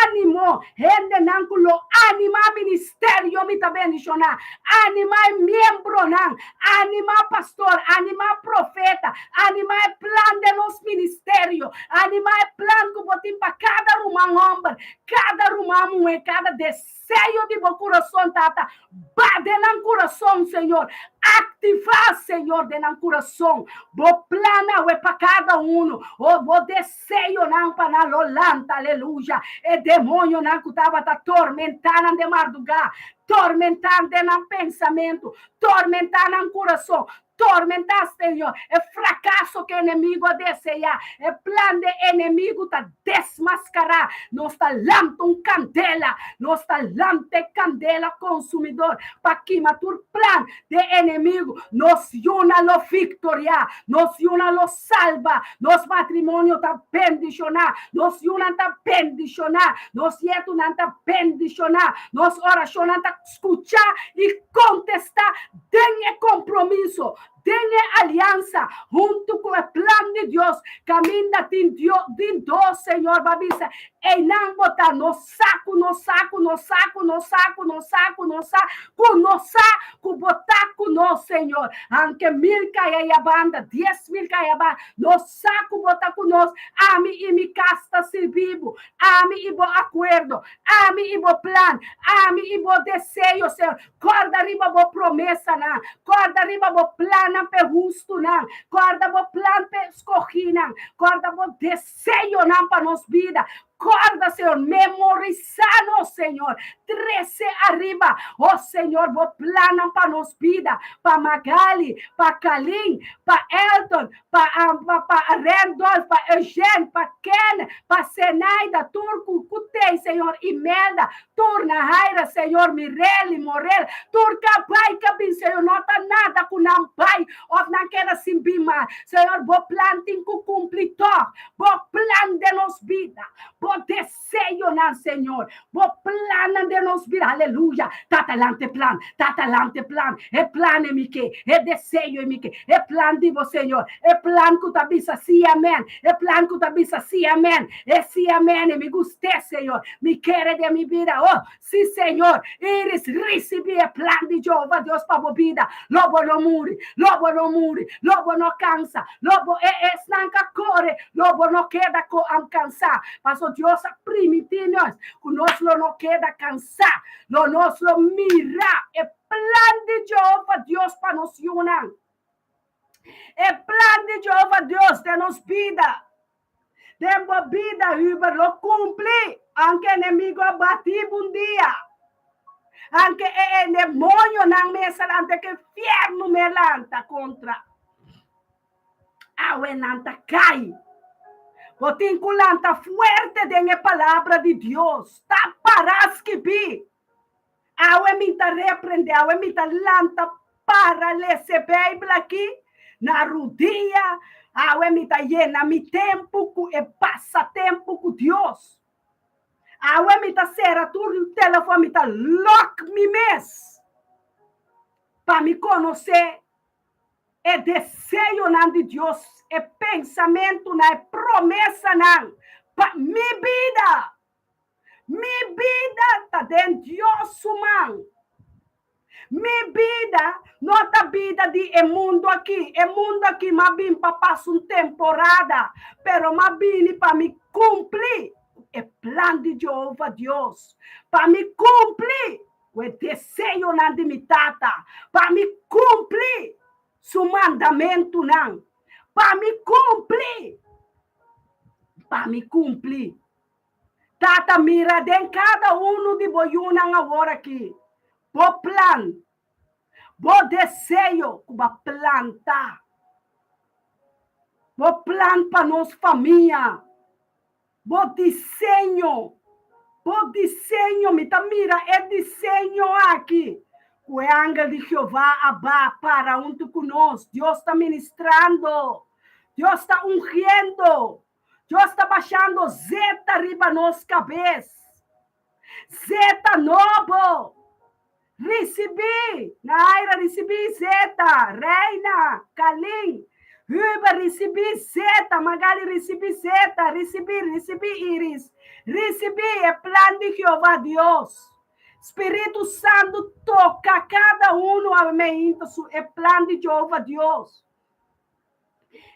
Ánimo, gente não culo, anima ministério me também bendicionar, anima membro não, anima pastor, anima profeta, anima plano de nos ministério, anima plano que botim para cada homem, cada mulher, cada desejo de meu coração, tata, bate no coração, Senhor, ativar, Senhor, de no coração, bo plano é para cada o bo desejo não para na lolanta, aleluia. Demônio não que estava atormentando de madrugada, tormentando no pensamento, tormentando no coração, tormentar, Senhor, é fracasso que o inimigo deseja, é plano de inimigo tá desmascarar, nós está lando candela, nós está lando candela consumidor, para que matur plano de inimigo, nos una lo victoria, nos una lo salva, nos matrimônio tá bendicionar, nos una tá bendicionar, nos yeto não tá bendicionar, nos oração não tá escuchar e contestar, tenha compromisso, tenha aliança junto com o plano de Deus, caminha de Deus, Senhor, babisa, e não botar no saco, botar com nós, Senhor, aunque 1000 caia a banda, 10.000 caia a banda, no saco botar com nós, ame e me casta se vivo, ame e bo acordo, ame e bo plan, ame e bo desejo, Senhor, corda riba bo promessa, não, corda riba bo plana pe justo, não, corda bo plan pe escorri, não, corda bo desejo, não, para nos vida, corda, Senhor, memorizando, Senhor, 13 arriba, oh Senhor, vou plano para nos vida, para Magali, para Kalim, para Elton, para Randolph, para Eugênio, para Ken, para Senaida, Turco, Cutei, Senhor, Imelda, Turna, Raira, Senhor, Mirelle, Morel, Turca, Pai, Cabim, Senhor, não tá nada com não, Pai, ou não quero se bimar, Senhor, vou plantar com cumpritor, vou plano de nos vida, Bo desejo na Senhor. Bo plano de nos vir. Aleluia. Tatalante plan. É plano em que. É desejo em que. É plano de você, Senhor. É plano que tu avisa, sim, amém. É plano que tu avisa, sim, amém. É sim, amém. Me gostei, Senhor. Me quer de minha vida. Oh, sim, Senhor. Eles recebi o plano de Jeová, Deus, para a vida. Lobo não muri. Lobo não cansa. Lobo é snanca corre. Lobo não queda cansar. Pastor Deus, primitivo nós. O nosso não queda cansar. O nosso mira. É plano de Jeová, Deus, para nos unir. É plano de Jeová, Deus, de nos vida. Tempo vida, Uber, lo cumpre. Anche inimigo abati um dia. Anche é demônio na mesa, antes que inferno me lanta contra. Awe nanta cai. Botinculanta fuerte de a palavra de Deus. Tá paras que bi. Awe minta repreende, awe minta lanta para receber aqui. Na rodia, awe minta llena mi tempo e passatempo com Deus. Awe minta será tu telefone minta lock mi mes. Para me conhecer. É desejo não de Deus, é pensamento, não é promessa não. Minha vida está dentro de Deus, mano. Minha vida não está vida de mundo aqui, mas bem para passar uma temporada, pero mas bem para me cumprir o plano de Jeová Deus, para me cumprir o desejo não de minha tata, para me cumprir su mandamento não, para me cumprir. Tata mira de cada de boiuna agora aqui. Bo plan, bo desejo, ba planta. Bo plan para nos família. Bo desenho, mira, é desenho aqui. O ángel de Jeová abá para junto conosco. Deus está ministrando. Deus está ungindo. Deus está baixando zeta arriba nos cabeça. Zeta novo. Recebi. Naira, recebi zeta. Reina, Kalim. Ruba, recebi zeta. Magali, recebi zeta. Recebi Iris. Recebi é plano de Jeová Deus. Espírito Santo toca cada a mente, é plano de Jeová Deus.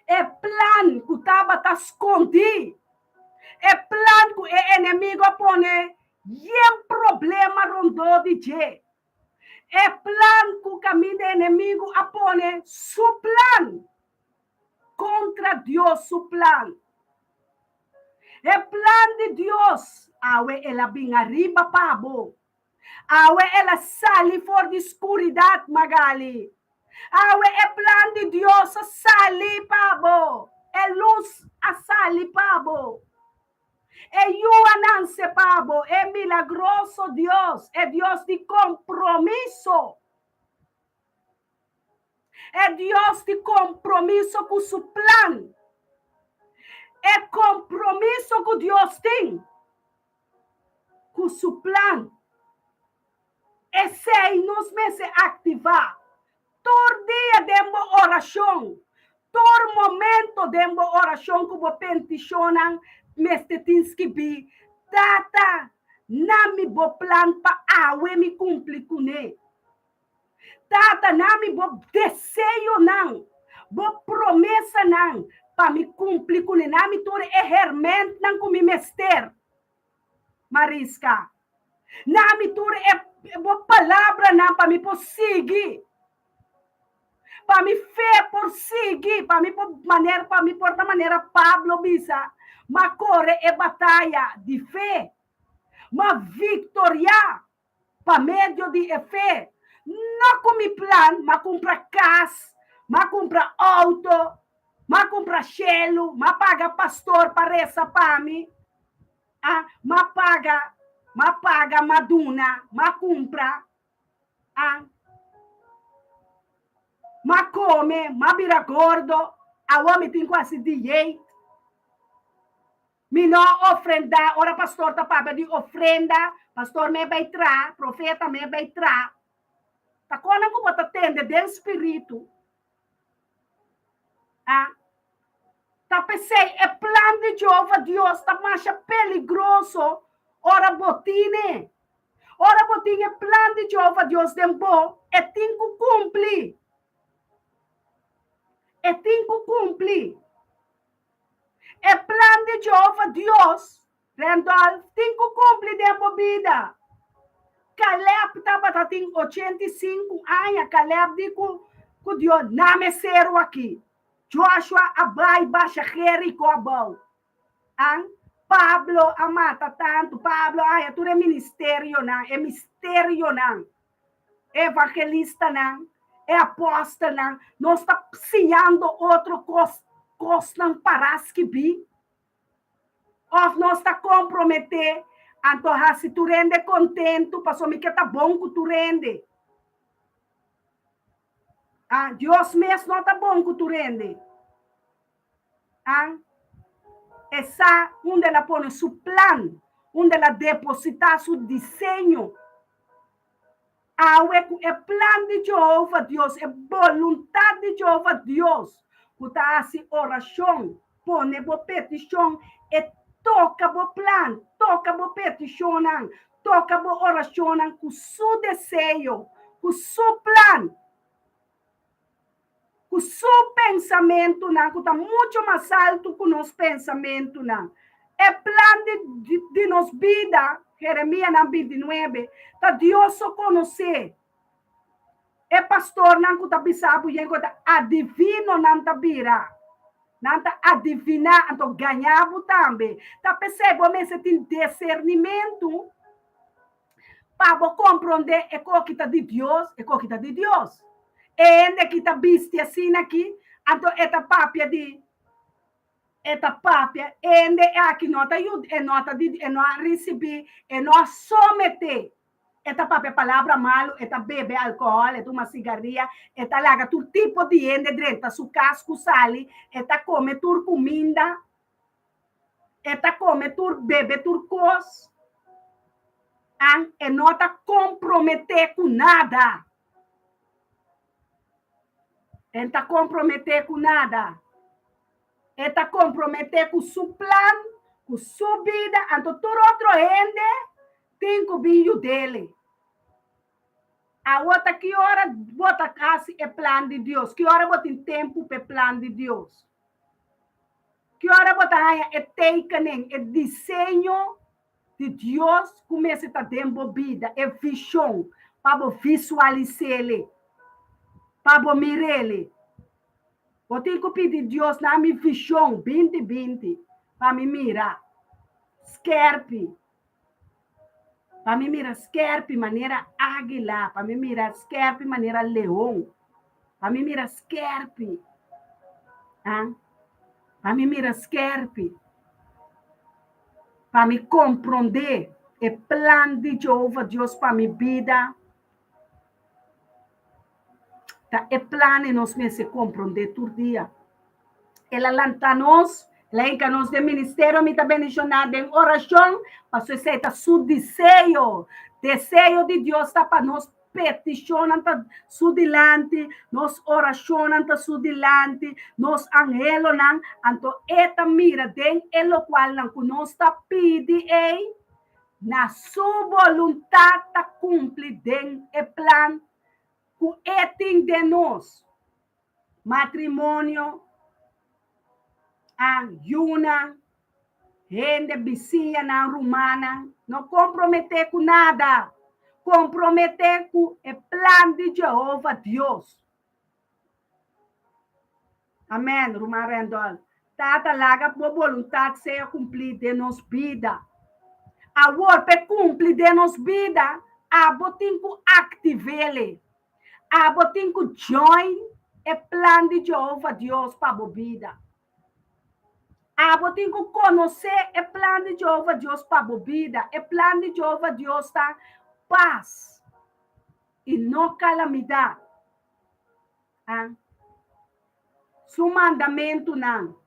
É plano que estava escondido. É plano que o inimigo põe e problema rondou de je. É plano que o caminho do inimigo põe seu plano contra Deus, seu plano. É plano de Deus. Awe ela vem arriba para bo. Awe ela sali fora de escuridão, Magali. Awe é plano de Deus a sali pabo. É luz a sali pabo. É yuanance pabo. É milagroso Deus. É Deus de compromisso. É Deus de compromisso com seu plano. É compromisso que Deus tem com seu plano. Esse aí nos meses ativar. Todo dia demos oração. Todo momento demos oração que você peticionam, mas tens que vir. Tata, não me bo plan para awe me cumprir com ele. Tata, não me bo desejo não. Bo promessa não. Para me cumprir com ele. Não me tudo é hermente não com me mester. Marisca. Não me tudo é boa palavra não para me prosseguir. Para me fé prosseguir, para me por da maneira Pablo bisa, mas corre é batalha de fé, mas vitória para meio de fé. Não com meu plano, mas comprar casa, mas comprar auto, mas comprar chelo, mas paga pastor para essa para mim, mas paga maduna, mas compra, mas come, mas vira gordo, a homem tem quase dinheiro. Me não ofrenda, ora pastor tá para de ofrenda, pastor me vai tra, profeta me vai tra. Tá quando que bota tende do espírito. Ah, tá pensei, é plano de Jeová Deus, tá mais peligroso. Ora botine. Ora botine é plano de Jeová Deus dembo, é tinco cumprir. É tinco cumprir. É plano de Jeová Deus, Randolph, tinco cumprir dembo vida. Caleb estava tem 85 anos, Caleb dijo que Deus não me serve aqui. Joshua abai baixa Jerico abau. Pablo amata tanto, Pablo ai tu é ministério não, é mistério não. Evangelista não, é apóstolo não. Nós está ensinando outro coisa não paras que bi. Ou nós está comprometer. Então, se tu rende contento, passou me que tá bom que tu rende. Deus mesmo não tá bom que tu rende. Essa onde ela põe seu plano, onde ela deposita seu desenho. É plano de Jeová Deus, é vontade de Jeová Deus. Que tá assim oração, põe a petição, e toca o plano, toca a petição, toca a oração com seu desejo, com seu plano, com seu pensamento, que está muito mais alto que o nosso pensamento. É plano de nossa vida, Jeremias 29, tá Deus só conhecer. É pastor, não está bisabo, e adivino não está bira. Não está adivinar, então ganhava também. Tá percebe, mas você tem discernimento para compreender é o que está de Deus, é o que está de Deus. E ainda que está viste assim aqui, então esta papia de esta papia, ainda é aqui nota ajuda, é nota de não receber, é não someter. Esta papia palavra malo, esta bebe álcool, esta uma cigarrilha, esta laga tu tipo de gente dentro su casco sali, esta come tur comida, esta come tur bebe tur cos, e não está comprometer com nada. Está comprometer com nada. Está comprometer com seu plano, com sua vida, então todo outro gente tem que vir dele. A outra que hora bota casa é plano de Deus. Que hora bota em tempo para plano de Deus. Que hora bota é tekening, é desenho de Deus começa a estar dentro vida, é visão para visualizar ele, para mirar ele. Eu tenho que pedir a Deus na minha visão 2020 para me mirar. Skerpe. Para me mirar skerpe maneira águila, para me mirar skerpe maneira leão, para me mirar skerpe, para me mirar skerpe, para me compreender o plano de Jeová Deus para minha vida. Tá, é plano nós me se compreender todo dia. Ela lanta nós, ela enca-nos de ministério, me também mencionada em oração, para você aceitar seu desejo de Deus está para nós peticionam para su dilante, nós oracionam para su dilante, nós anhelam, então esta mira den elo qual não que nós está pedi na sua vontade está cumpre den e plan que eting de nós matrimônio Yuna, gente vizinha na romana, não comprometer com nada, comprometer com o plano de Jeová Deus. Amém, Romana Randolph. Tata laga por vontade seja cumprida de nossa vida. Agora, para cumprir de nossa vida, a botinho activele, a botinho join o plano de Jeová Deus para a vida. Você tem que conhecer o plano de Jeová Deus para a vida. O plano de Jeová Deus está paz e não calamidade. Seu mandamento não.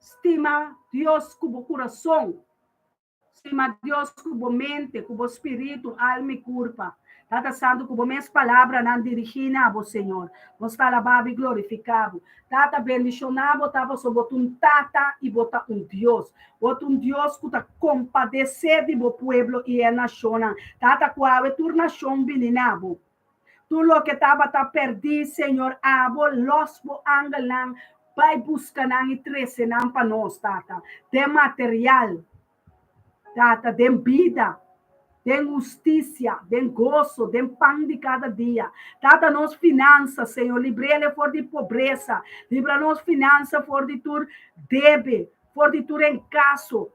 Estima Deus cubo coração. Estima Deus cubo mente, cubo espírito, alma e corpo. Tata Santo, cubo minhas palavras não dirigina, Senhor. Vos alabado e glorificado. Tata bendicionado, tava sobre um tata e bota um Deus. Bota um Deus que tá compadecer de bo pueblo e a nação. Tata qual tur nação bininabo. Tu lo que tava tá perdido, Senhor, abo los bo angelan, vai buscar e trece não para nós, tata. De material, tata, de vida. De justiça, de gozo, de pão de cada dia. Tata nos finanças, Senhor, livre-le for de pobreza, livra nos finanças for de tur debe, for de tur em caso,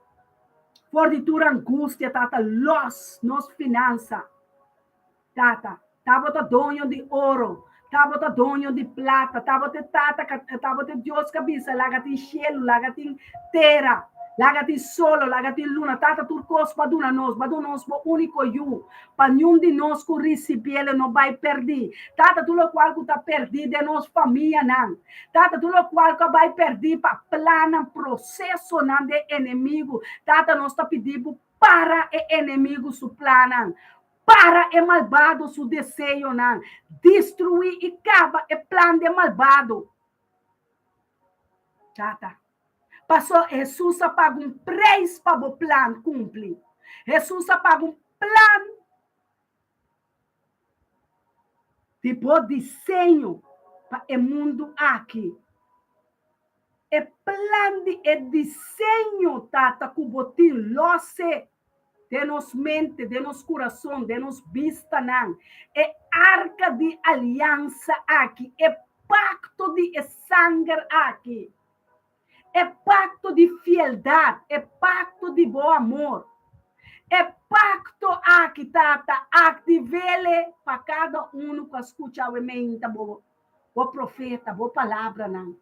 for de tur angústia, tata, nos finanças, tata, tava dono de ouro, tava dono de plata, tava Deus cabeça, lagati cielo, lagati terra, lagati solo, lagati luna, tata turcos baduna nos bo único you, pa nenhum de nós que recibiele não vai perder. Tata tu lo qual que tá perdido de nos família não. Tata tu lo qual que vai perder pa plana processo não de inimigo. Tata nós tá pedindo para o inimigo su plana. Para é malvado su desejo não. Destruir e acaba é plano de malvado. Tata. Passou, Jesus paga um preço para o plano cumprir. Jesus paga um plano de desenho para o mundo aqui. É plano de desenho, tata, que botin loce de nos mente, de nos coração, de nos vista, não. É arca de aliança aqui. É pacto de sangue aqui. É pacto de fieldade, é pacto de bom amor. É pacto aqui, tata, aqui vele para cada um que escuta o emenda, o profeta, boa palavra, não.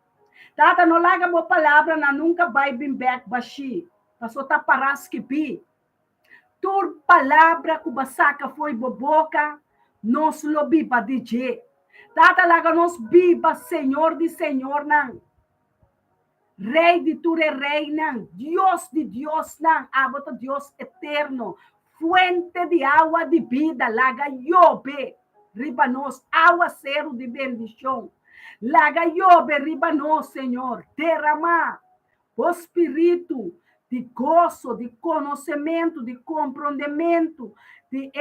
Tata, não larga boa palavra, não, nunca vai vir back baixi. Passou tá paras que pi. Tur palavra que basaca foi boboca, nós lo biba DJ. Tata, larga nós biba, Senhor de Senhor, não. Rei de ture rei não, Deus de Deus não, abota Deus eterno, fuente de água de vida, laga yobe, riba nós, água cero de bendição, laga yobe, riba nós, Senhor, derramar o espírito de gozo, de conhecimento, de compreendimento, de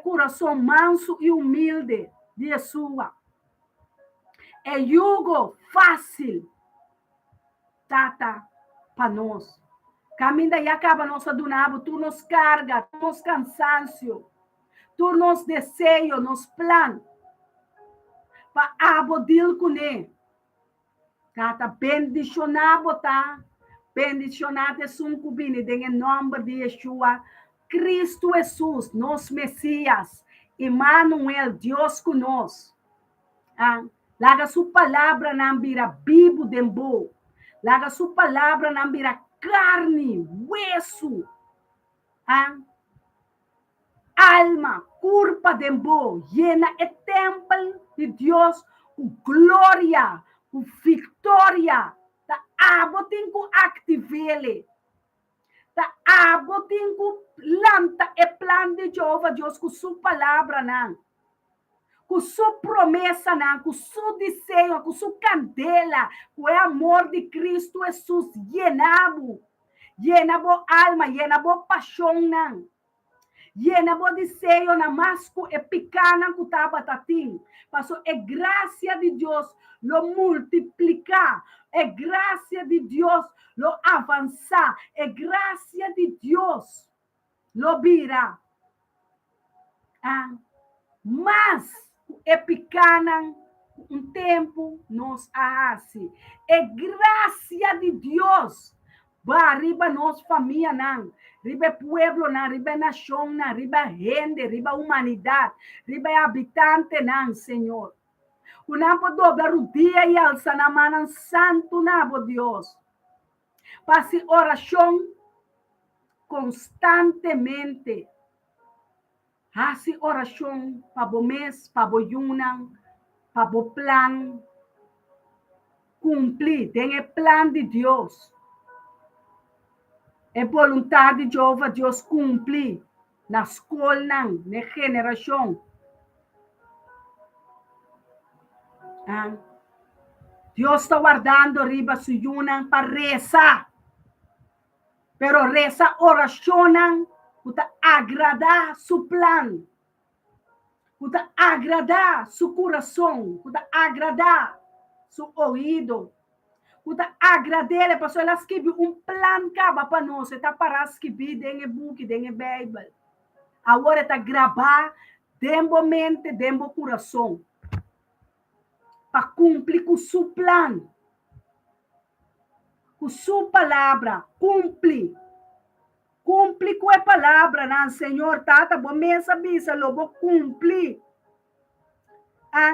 coração manso e humilde de Yeshua. É jugo fácil, tata, para nós. Caminha e acaba nossa dunabo, tu nos carga, tu nos cansancio, tu nos desejo, nos plan, para abodil com ele. Tata, bendicionado, tá? Bendicionado é suncubine, em nome de Yeshua, Cristo Jesus, nosso Messias, Emmanuel, Deus conosco. Ah, laga sua palavra na ambira bibo dembo. Laga sua palavra na ambira carne, hueso, alma, curpa dembo, llena o templo de Deus com glória, com vitória. Da abotin com activele. Da abotin com lanta e plan de Jeová Deus com sua palavra não. Com sua promessa, não, com seu desejo, com sua candela, com o amor de Cristo Jesus, llenabo alma, llenabo paixão, não. Llenabo desejo, na masco e picana, com tabatatim. Passou, é graça de Deus, lo multiplicar, é graça de Deus, lo avançar, é graça de Deus, lo virar. Mas, é pequena, um tempo nos hace. É graça de Deus. Va arriba nos família, não. Riba pueblo, não. Riba nação, não. Riba gente, riba humanidade. Riba habitante, não, Senhor. O nampo dobra o dia e alça na mão santo, não, Deus. Passe oração constantemente. Hace oração para o mês, para o yunang, para o plan. Cumprir, tem o plan de Deus. É vontade de Jeová Deus cumprir na escola, na geração. Deus está guardando riba suyunan para rezar. Pero reza oracionan para agradar su plan. Para agradar su coração. Para agradar su ouvido. Para agradar, pastor, ela escreve plan caba para nós. Está para escrever dentro do book, dentro da Bíblia. Agora está gravar dentro da mente, dentro do coração. Para cumprir com seu plano. Com sua palavra, cumpre com a palavra, não, Senhor, tata, bom mesa, bisa, lobo, cumpre.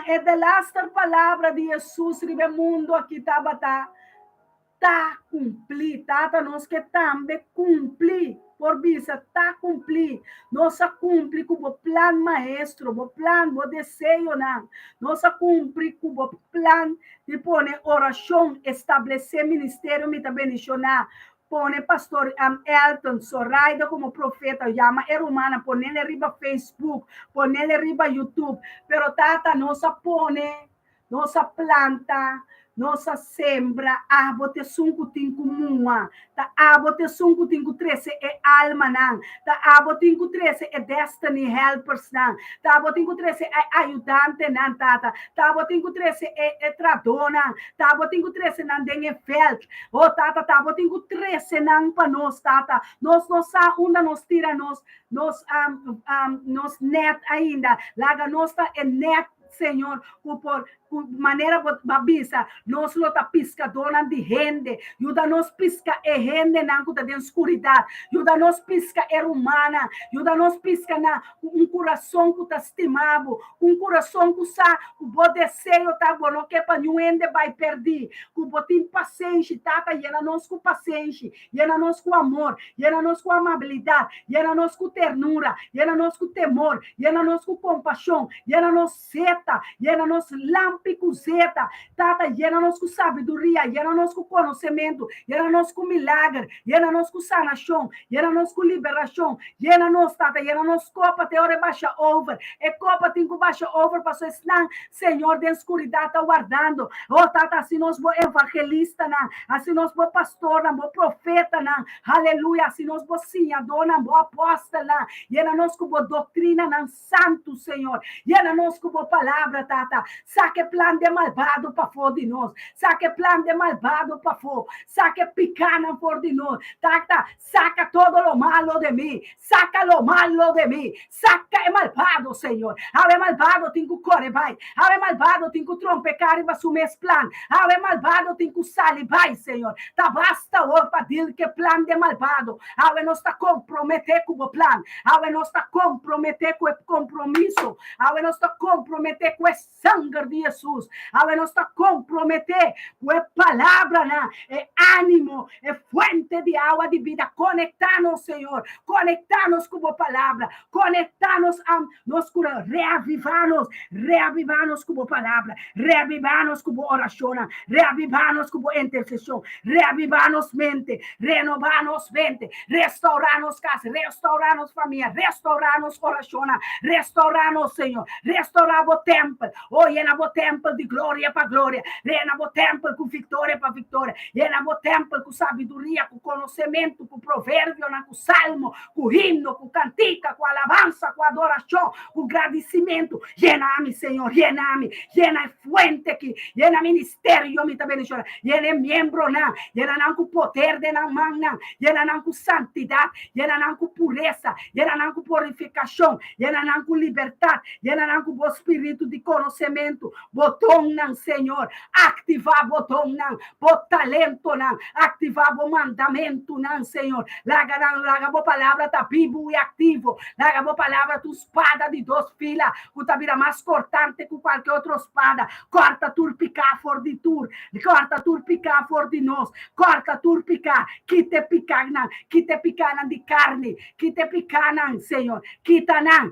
É da lasta palavra de Jesus, ribe mundo aqui, tá cumprir, tata, nós que também cumprir, por bisa, tá cumprir, nós cumprir com o plano maestro, o plano, o desejo, não, nós cumprir com o plano de pôr oração, estabelecer ministério, me também mencionar, pone pastor Elton Sorraida como profeta, chama é humana, pone ele riba Facebook, pone ele riba YouTube, pero tata nossa pone, nossa planta, nossa sembra, bote 5 5 mua, bote 5 5 13 é alma não, bote 5 13 é destiny helpers não, bote 5 13 é ajudante não, bote 5 13 é tradona, bote 5 13 não tem felt, bote 5 13 não para nós, nós onde nós tira nos net ainda, laga nós é net, Senhor, por maneira babisa, nós lota pisca dona de rende, ajuda nós pisca é rende na cuta de escuridade, ajuda nós pisca é humana, ajuda nós pisca na coração que tá estimado, coração que sa o desejo tá bom, não que para ninguém vai perder, que botim paciência, tata, llena nós com paciência, llena nós com amor, llena nós com amabilidade, llena nós com ternura, llena nós com temor, llena nós com compaixão, llena nós seta, llena nós lâmpada zeta, tata, llena-nos com sabedoria, llena-nos com conhecimento, llena-nos com milagre, llena-nos com sanação, llena-nos com liberação, llena-nos, tata, llena-nos copa, te ore baixa over, copa tem que baixa over, para não, Senhor, de escuridade está guardando, tata, assim nós vou evangelista, não, assim nós vou pastor, não, vou profeta, não, aleluia, assim nós vou senhador, não, vou apóstolo, não, llena-nos com boa doutrina, não, santo, Senhor, llena-nos com boa palavra, tata, saque plan de malvado para fora de nós. Saque plan de malvado para fora. Saque picana por de nós. Saca todo lo malo de mim. Saca lo malo de mim. Saca o malvado, Senhor. Ave malvado tem que correr, vai. Ave malvado tem que trompecar e assumir esse plan. Ave malvado tem que sair, vai, Senhor. Tá basta hoje para dizer que plan de malvado. Ave nós está comprometer com o plan. Ave nós está comprometer com o compromisso. Ave nós está comprometer com o sangue de Jesus. Ave nós está comprometer com a palavra, né? É ânimo, é fonte de água de vida. Conectar-nos, Senhor. Conectar-nos com a palavra. Conectar-nos a nós, reavivar-nos com a palavra. Reavivar-nos com a oração. Reavivar-nos com a intercessão. Reavivar-nos mente. Renovar-nos mente. Restaurar-nos casa. Restaurar-nos família. Restaurar-nos oração. Restaurar-nos, Senhor. Restaurar o templo. Llena o templo de glória para glória. Llena o templo com vitória para vitória. Llena o templo com sabedoria, com conhecimento, com provérbio, com salmo, com himno, com cantica, com alabança, com adoração, com agradecimento. Llena-me, Senhor. Llena-me. Llena a fuente aqui. Llena ministério, me também chora. Llena membro, não. Llena com poder de não man, não. Llena com santidade. Llena com pureza. Llena com purificação. Llena com liberdade. Llena com o espírito de conhecimento. Botão não, Senhor. Ativar botão não. Bot talento não. Ativar o mandamento não, Senhor. Larga a palavra tá vivo e ativo. Larga a palavra tu espada de 2 filas. Que tá vira mais cortante que qualquer outra espada. Corta tur picar for de tur. Corta tur picar for de nós. Corta tur picar. Que te picar não. Que te picar não de carne. Que te picar não, Senhor. Quita não.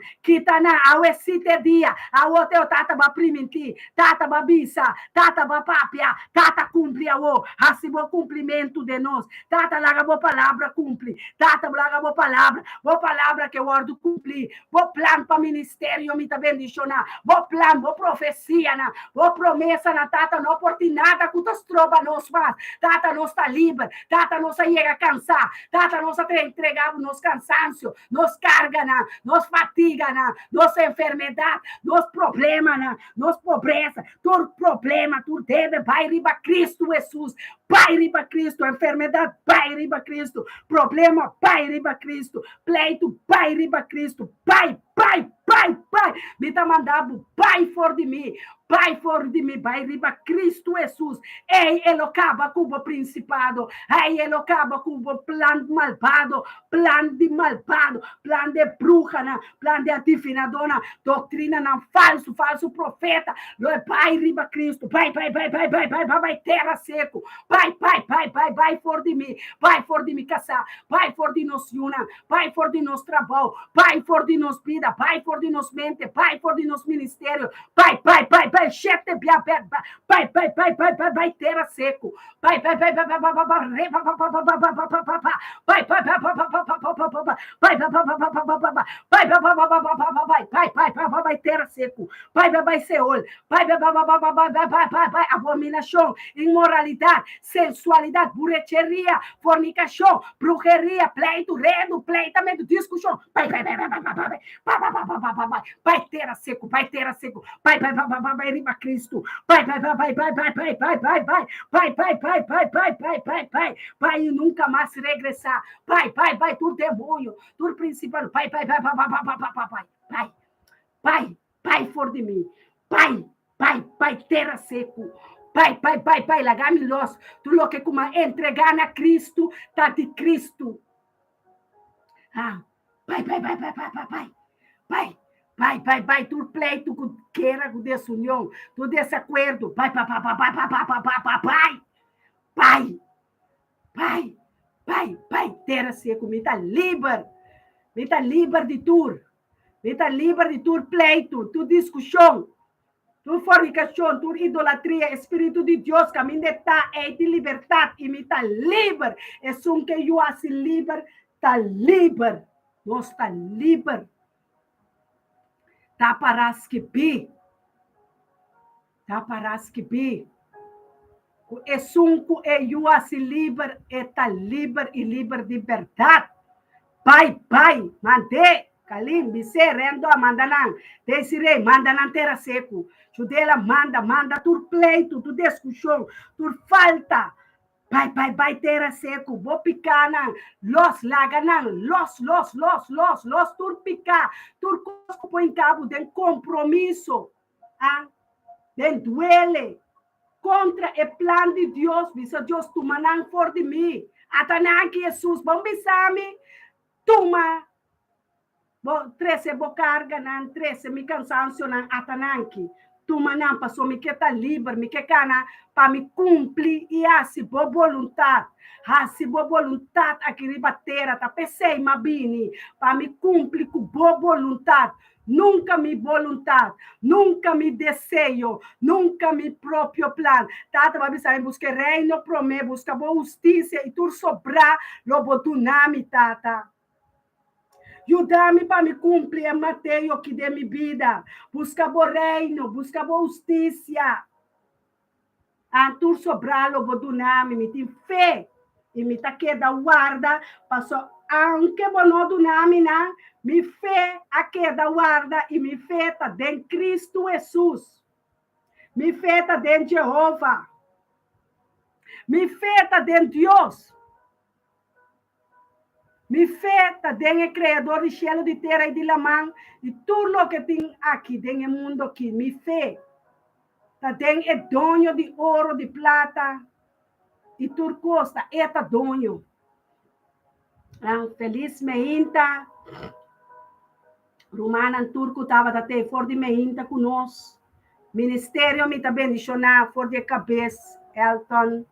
Ao esse dia. Ao teu tata ba primenti, tata ba bisa, tata ba papia, tata cumpre a o, hasibo cumprimento de nós, tata laga bo palavra cumpre, tata laga bo palavra que o ordo cumprir, bo plano para ministério me tá bendicionar, bo plano, bo profecia, na, bo promessa na tata, não por ti nada que tu troba nos faz, tata não está livre, tata não se chega a cansar, tata não se entregar nos cansaço, nos carga, na, nos fatiga, na, nos enfermidade, nos problema, na, nos pobreza, tu problema, tu deve, vai riba Cristo Jesus, Pai riba Cristo, enfermidade, Pai riba Cristo, problema, Pai riba Cristo, pleito, Pai riba Cristo, Pai, me tá mandando, Pai for de mim, Pai riba Cristo Jesus, ei, ele acaba com o principado, ei, ele acaba com o plano malvado, plano de bruxa, plano de adivinadora, doutrina, não, falso profeta, Pai riba Cristo, Pai, terra seco, Pai, for de mim casar, Pai, for de nós una, Pai, for de nós trabalho, Pai, for de nós vida, Pai, for de nós mente, Pai, for de nós ministério, Pai, chete bia, Pai, terra seco, Pai, terra seco, Pai, Seol, Pai, abominação, imoralidade, sensualidade, burrecheria, fornicação, brujeria, pleito, pleitamento, discussão, Pai, terra seco, Pai, riba Cristo, Pai, e nunca mais regressar, Pai, tu demônio, tu principal, Pai, for de mim, Pai, terra seco, Pai, lagami los, tu lo que como entregar na Cristo, tá de Cristo, Pai, tu pleito com queira com desunião, tu desacordo, Pai, terra seco, me tá livre de tudo, pleito, tu discussão, tu fornicação, tu idolatria, Espírito de Deus, caminho de tá, de liberdade, e me tá livre, é som que eu assim livre, tá livre, nós tá livre, tá para que é som que eu assim livre, tá livre e livre de verdade, Pai, mantém, Kalim, Bise, Rendo, Mandanang, Desirei, Mandanang, terra seco, Judela, manda, tu pleito, tu discussão, tu falta, Pai, terra seco, vou picar, los, laganang, los, tu picar, tu põe em cabo, de compromisso, de duele, contra o plano de Deus, bisa Deus, tu manang for de mim, atanang que Jesus, bom bisami, tuma, 13 bocarga, 13 mi cansancio, atananki, tuma não passou, me que tá livre, me que cana, para me cumprir, e assim, boa vontade, aqui ribatera, tá pensei, mabini, para me cumprir com boa vontade, nunca me vontade, nunca me desejo, nunca me próprio plano. Tata, vai pensar, busca reino, promê, busca boa justiça, e tu sobrar, lobo do nome, tata. Ajuda-me para me cumprir a Mateus que dê minha vida. Busca o reino, busca a justiça. Antur sobralo bodunami, me tem fé. E me tá queda guarda, passou anche bono dunami na, me fé a queda guarda e me fé tá dentro Cristo Jesus. Me fé tá dentro Jeová. Me fé tá dentro Deus. Me fé tá dentro o Criador de céu, de terra e de lamang, e tudo o que tem aqui, dentro do mundo aqui. Me fé tá dentro o dono de ouro, de plata e turcosa, tá dono. Feliz meinta. Romana turco estava até fora de meinta conosco. Ministério me tá bendicionar, fora de cabeça, Elton.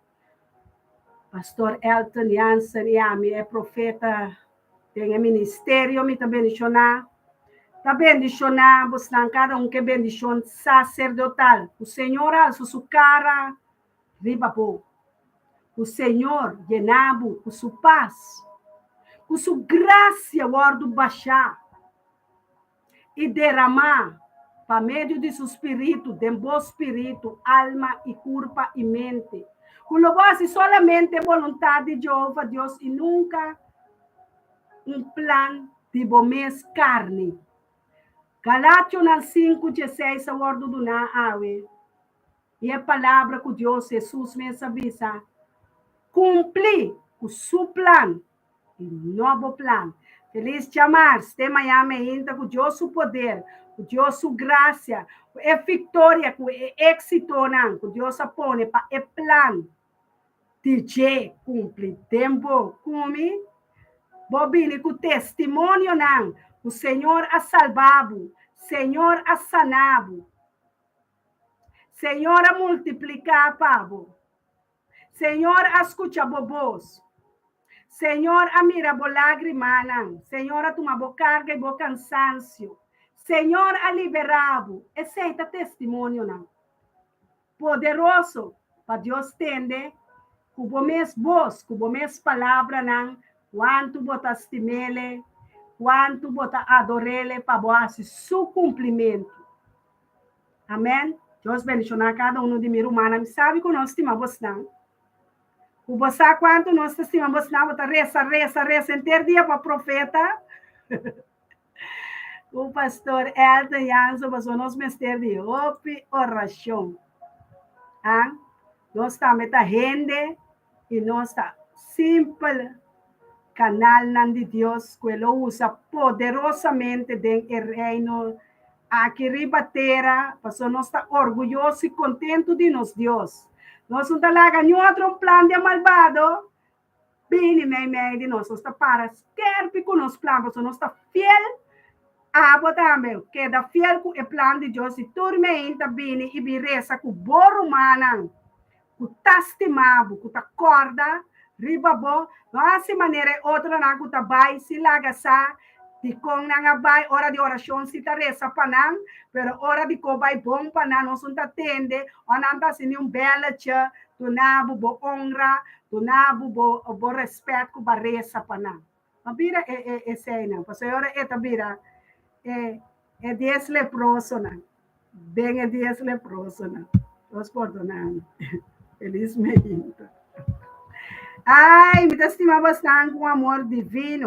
Pastor Elton Jansen, é profeta, tem ministério, me também mencionar. Tá bendicionamos na cada que bendição sacerdotal. O Senhor alça sua cara, riba po. O Senhor llenabo com sua paz, com sua graça, guardo baixar e derramar para meio de seu espírito, de bom espírito, alma e corpo e mente. Com louvor solamente vontade de Jeová Deus e nunca plan de bomes carne. Galátios 5:16, a word do na awe. E a palavra que Deus Jesus me avisa, cumprir o seu plano, o novo plano. Feliz chamar, este Miami ainda com Deus o poder, com Deus a graça, a vitória, com o êxito, com Deus apone para o plano. DJ cumpre tempo, come, bobine com testemunho, não. O Senhor a salvado, Senhor a sanado, Senhor a multiplicar, pavo. Senhor a escucha bobos. Senhor a mira bo lágrima, não. Senhor a toma bo carga e bo cansancio. Senhor a liberado. Esse é o testemunho, não. Poderoso para Deus tende, com o mes voz, com o mes palavra, não. Quanto bota estimele, quanto bota adorele para boar seu cumprimento. Amém? Deus bendicionar cada um de mim humana. Sabe que nós estimamos não? O você quanto nós estimamos não? Bota reza, inteiro dia para profeta. O pastor Elton Janso passou nos mestre de oração. Ah? Nós estamos a rende e nós está simples canal de Deus que ele usa poderosamente dentro do reino aqui ribatera, porque nós está orgulhoso e contento de nós Deus. Nós não está lá ganhando outro plano de malvado, bem meio de nós está para esquerpe com os planos, porque nós está fiel a também, que da fiel com o plano de Deus e turme ainda bem e bireza com bom humana, com tastimabo, com a corda, ribabo, nossa maneira outra na guta vai se lagasa de com na vai hora de oração se taresa panang pero hora de ko vai bom panang nós não atende ananda se bela cha do nabo bo honra do nabo bo respeito com barresa panang abira é cena porque hora é tabira é 10 leproso na bem é 10 leproso na os perdonando felizmente. Ai, me estima bastante com amor divino.